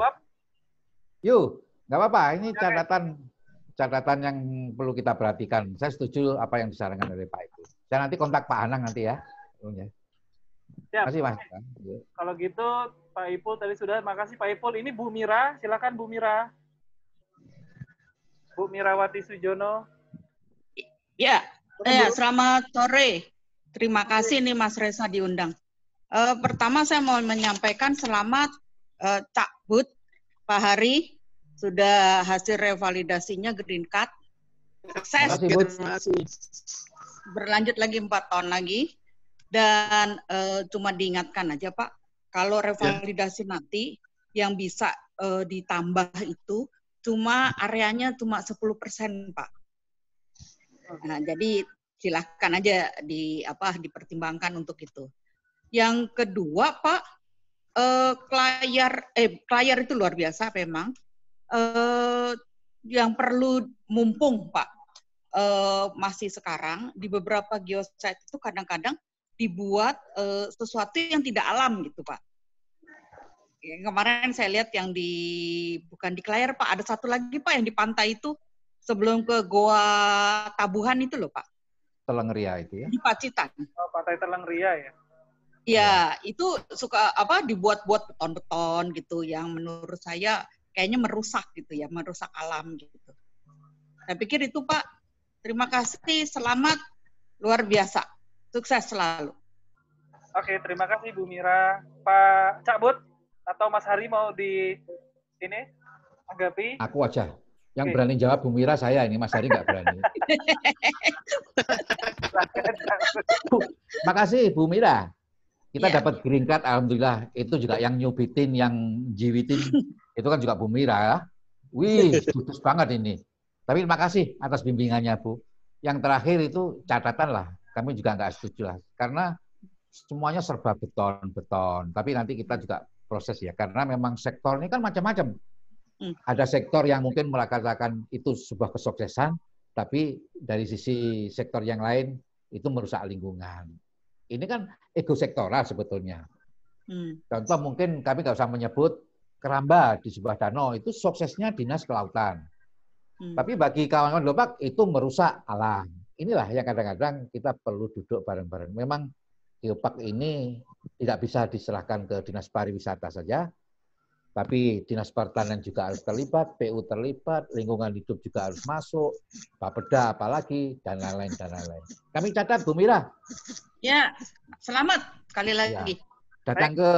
Yuk, nggak apa-apa. Ini catatan yang perlu kita perhatikan. Saya setuju apa yang disarankan oleh Pak Ipul. Saya nanti kontak Pak Anang nanti ya. Siap. Makasih Mas. Kalau gitu Pak Ipul tadi sudah. Makasih Pak Ipul. Ini Bu Mira, silakan Bu Mira. Bu Mirawati Sujono. Ya, selamat sore. Terima kasih nih Mas Reza diundang. Pertama saya mau menyampaikan selamat Cak Bud, Pak Hari, sudah hasil revalidasinya Green Card. Sukses. Berlanjut lagi 4 tahun lagi. Dan cuma diingatkan aja Pak, kalau revalidasi nanti yang bisa ditambah itu cuma areanya cuma 10%, Pak. Nah, jadi silahkan aja dipertimbangkan untuk itu. Yang kedua, Pak, Klayar itu luar biasa memang. Yang perlu mumpung, Pak, masih sekarang di beberapa geosite itu kadang-kadang dibuat sesuatu yang tidak alam gitu, Pak. Kemarin saya lihat yang bukan di Klayar, Pak, ada satu lagi, Pak, yang di pantai itu sebelum ke Goa Tabuhan itu loh, Pak. Telengria itu ya? Di Pacitan. Oh, Pantai Telengria ya? Ya, itu suka dibuat-buat beton-beton gitu yang menurut saya kayaknya merusak gitu ya, merusak alam gitu. Saya pikir itu, Pak. Terima kasih, selamat, luar biasa. Sukses selalu. Oke, terima kasih Bu Mira. Pak Cakbut atau Mas Hari mau anggapi? Aku aja. Yang berani jawab Bu Mira saya, ini Mas Hari nggak berani. Makasih Bu Mira. Kita dapat green card, alhamdulillah. Itu juga yang nyubitin, yang jiwitin, itu kan juga Bu Mira. Wih, sukses banget ini. Tapi terima kasih atas bimbingannya, Bu. Yang terakhir itu catatan lah. Kami juga nggak setuju lah. Karena semuanya serba beton. Tapi nanti kita juga proses ya. Karena memang sektor ini kan macam-macam. Ada sektor yang mungkin mengatakan itu sebuah kesuksesan, tapi dari sisi sektor yang lain itu merusak lingkungan. Ini kan ego sektoral sebetulnya. Contoh mungkin kami nggak usah menyebut keramba di sebuah danau, itu suksesnya Dinas Kelautan. Tapi bagi kawan-kawan Geopark itu merusak alam. Inilah yang kadang-kadang kita perlu duduk bareng-bareng. Memang Geopark ini tidak bisa diserahkan ke Dinas Pariwisata saja, tapi Dinas Pertanian juga harus terlibat, PU terlibat, lingkungan hidup juga harus masuk, Bapeda apalagi, dan lain-lain, dan lain-lain. Kami catat, Bu Mira. Ya, selamat sekali lagi. Ya. Datang ke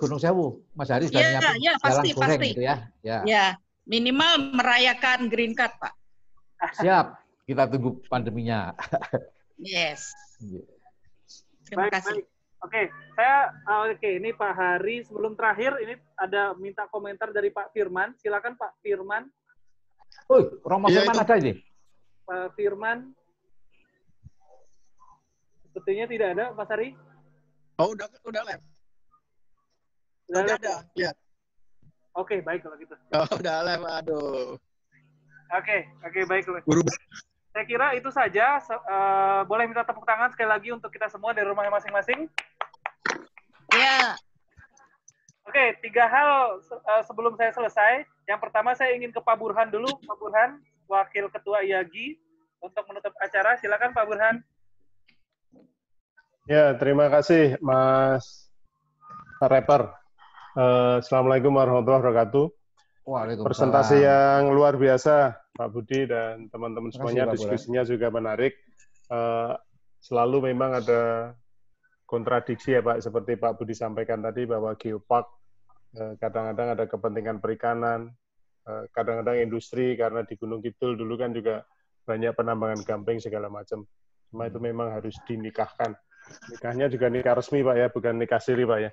Gunung Sewu, Mas Hari sudah nyiapin jalan goreng gitu ya. Ya, minimal merayakan green card, Pak. Siap, kita tunggu pandeminya. Yes. Terima kasih. Oke, ini Pak Hari. Sebelum terakhir, ini ada minta komentar dari Pak Firman. Silakan Pak Firman. Romo Firman ada ini. Pak Firman. Sepertinya tidak ada, Mas Hari. Oh, udah live. Udah ada, lihat. Oke, baik kalau gitu. Oh, udah live, aduh. Oke, baik. Saya kira itu saja. Boleh minta tepuk tangan sekali lagi untuk kita semua dari rumahnya masing-masing. Ya. Oke, 3 hal sebelum saya selesai. Yang pertama saya ingin ke Pak Burhan dulu. Pak Burhan, Wakil Ketua IAGI, untuk menutup acara. Silakan Pak Burhan. Ya, terima kasih Mas Rapper. Assalamualaikum warahmatullahi wabarakatuh. Presentasi yang luar biasa, Pak Budi dan teman-teman semuanya. Diskusinya juga menarik. Selalu memang ada kontradiksi ya Pak, seperti Pak Budi sampaikan tadi bahwa Geopark kadang-kadang ada kepentingan perikanan, kadang-kadang industri, karena di Gunung Kidul dulu kan juga banyak penambangan gamping segala macam. Cuma itu memang harus dinikahkan. Nikahnya juga nikah resmi Pak ya, bukan nikah siri Pak ya.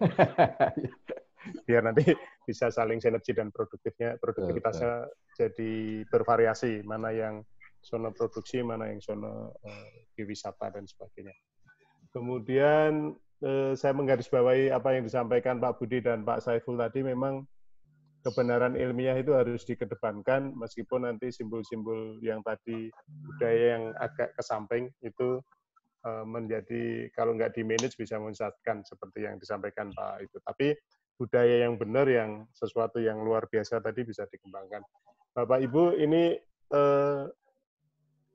Biar nanti bisa saling sinergi dan produktivitasnya jadi bervariasi, mana yang zona produksi, mana yang zona wisata dan sebagainya. Kemudian saya menggarisbawahi apa yang disampaikan Pak Budi dan Pak Saiful tadi, memang kebenaran ilmiah itu harus dikedepankan, meskipun nanti simbol-simbol yang tadi budaya yang agak kesamping itu menjadi, kalau nggak di-manage bisa menyesatkan seperti yang disampaikan Pak itu. Tapi budaya yang benar, yang sesuatu yang luar biasa tadi bisa dikembangkan. Bapak Ibu, ini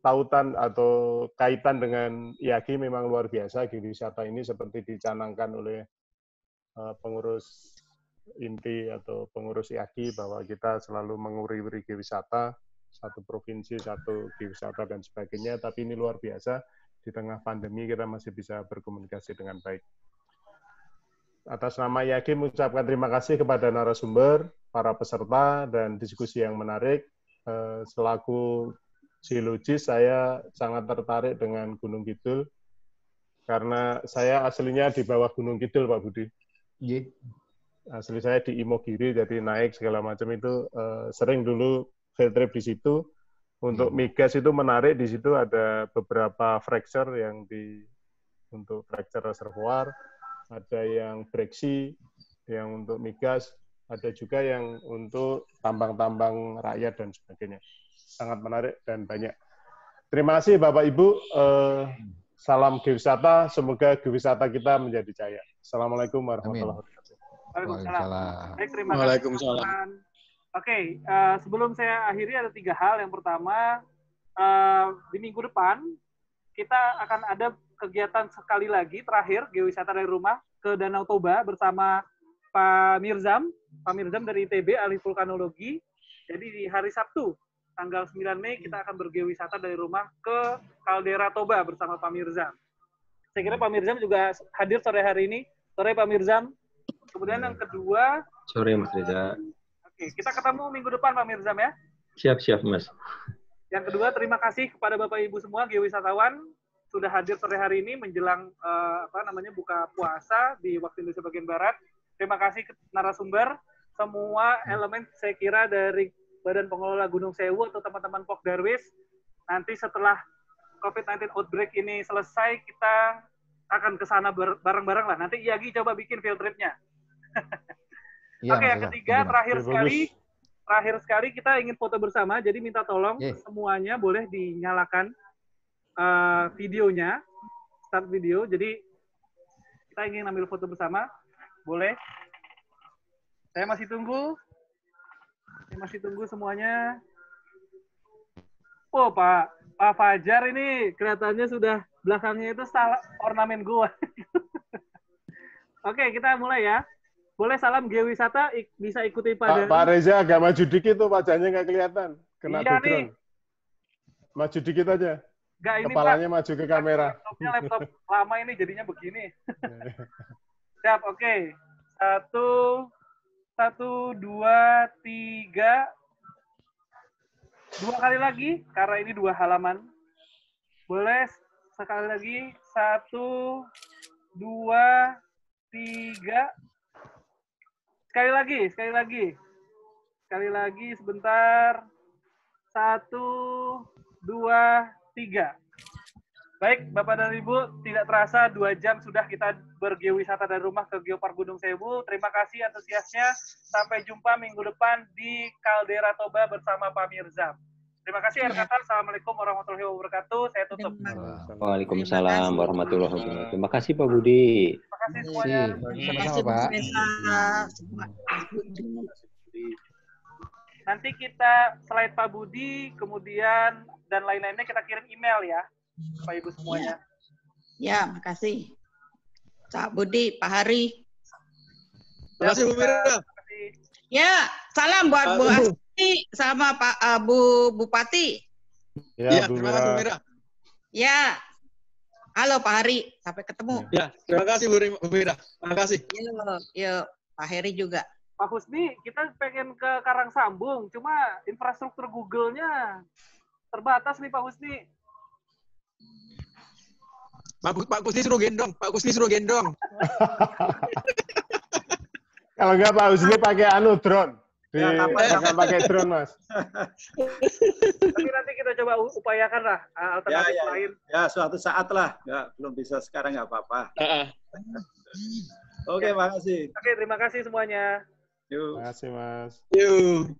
tautan atau kaitan dengan IAGI memang luar biasa. Geowisata ini seperti dicanangkan oleh pengurus inti atau pengurus IAGI bahwa kita selalu menguri-uri geowisata, satu provinsi, satu geowisata dan sebagainya. Tapi ini luar biasa, di tengah pandemi kita masih bisa berkomunikasi dengan baik. Atas nama IAGI mengucapkan terima kasih kepada narasumber, para peserta, dan diskusi yang menarik. Selaku geologis, saya sangat tertarik dengan Gunung Kidul, karena saya aslinya di bawah Gunung Kidul, Pak Budi. Asli saya di Imogiri, jadi naik segala macam itu sering dulu field trip di situ. Untuk migas itu menarik, di situ ada beberapa fracture yang untuk fracture reservoir, ada yang breksi, yang untuk migas, ada juga yang untuk tambang-tambang rakyat dan sebagainya. Sangat menarik dan banyak. Terima kasih Bapak Ibu. Salam geowisata, semoga geowisata kita menjadi jaya. Assalamualaikum warahmatullahi wabarakatuh. Waalaikumsalam. Baik, terima kasih. Waalaikumsalam. Oke, sebelum saya akhiri ada 3 hal. Yang pertama, di minggu depan kita akan ada kegiatan sekali lagi terakhir geowisata dari rumah ke Danau Toba bersama Pak Mirzam dari ITB ahli vulkanologi. Jadi di hari Sabtu tanggal 9 Mei kita akan bergeowisata dari rumah ke Kaldera Toba bersama Pak Mirzam. Saya kira Pak Mirzam juga hadir sore hari ini. Sore Pak Mirzam. Kemudian yang kedua, sore Mas Reza. Oke, kita ketemu minggu depan Pak Mirzam ya. Siap Mas. Yang kedua, terima kasih kepada Bapak Ibu semua geowisatawan sudah hadir sore hari ini menjelang buka puasa di waktu Indonesia bagian barat. Terima kasih ke narasumber, semua elemen saya kira dari Badan Pengelola Gunung Sewu atau teman-teman Pok Darwis. Nanti setelah COVID-19 outbreak ini selesai, kita akan ke sana bareng-bareng lah. Nanti Iyagi coba bikin field trip-nya. Oke, yang ketiga, terakhir sekali kita ingin foto bersama, jadi minta tolong semuanya boleh dinyalakan videonya, start video. Jadi kita ingin ambil foto bersama, boleh. Saya masih tunggu semuanya. Oh, Pak Fajar ini kelihatannya sudah belakangnya itu ornamen gua. Oke, kita mulai ya. Boleh salam geowisata bisa ikuti pada... Pak Reza agak maju dikit tuh, wajahnya nggak kelihatan. Kena iya background. Nih. Maju dikit aja. Nggak, ini kepalanya Pak, maju ke kamera. Laptop lama ini jadinya begini. Siap, oke. 1, 2, 3. 2 kali lagi, karena ini 2 halaman. Boleh sekali lagi. 1, 2, 3. Sekali lagi sebentar. 1, 2, 3. Baik, Bapak dan Ibu, tidak terasa 2 jam sudah kita bergeowisata dari rumah ke Geopark Gunung Sewu. Terima kasih antusiasnya. Sampai jumpa minggu depan di Kaldera Toba bersama Pak Mirzam. Terima kasih RKT. Assalamualaikum warahmatullahi wabarakatuh. Saya tutup. Waalaikumsalam warahmatullahi wabarakatuh. Terima kasih Pak Budi. Terima kasih semuanya. Terima kasih Pak. Nanti kita slide Pak Budi, kemudian dan lain-lainnya kita kirim email ya, Pak Ibu semuanya. Ya, makasih. Pak Budi, Pak Hari. Terima kasih Bu Mira. Ya, salam buat Bu Asti sama Pak Bu Bupati. Ya, terima kasih Bu Mira. Ya. Halo Pak Hari, sampai ketemu. Ya, terima kasih Bu Mira. Terima kasih. Yuk, Pak Heri juga. Pak Husni, kita pengen ke Karangsambung, cuma infrastruktur Google-nya terbatas nih Pak Husni. Pak Husni suruh gendong. Kalau enggak Pak Husni pakai drone. Jangan pakai drone, Mas. Tapi nanti kita coba upayakan lah alternatif lain. Ya, suatu saat lah. Belum bisa sekarang nggak apa-apa. Oke, makasih. Oke, terima kasih semuanya. Yuk. Terima kasih, Mas. Yuk.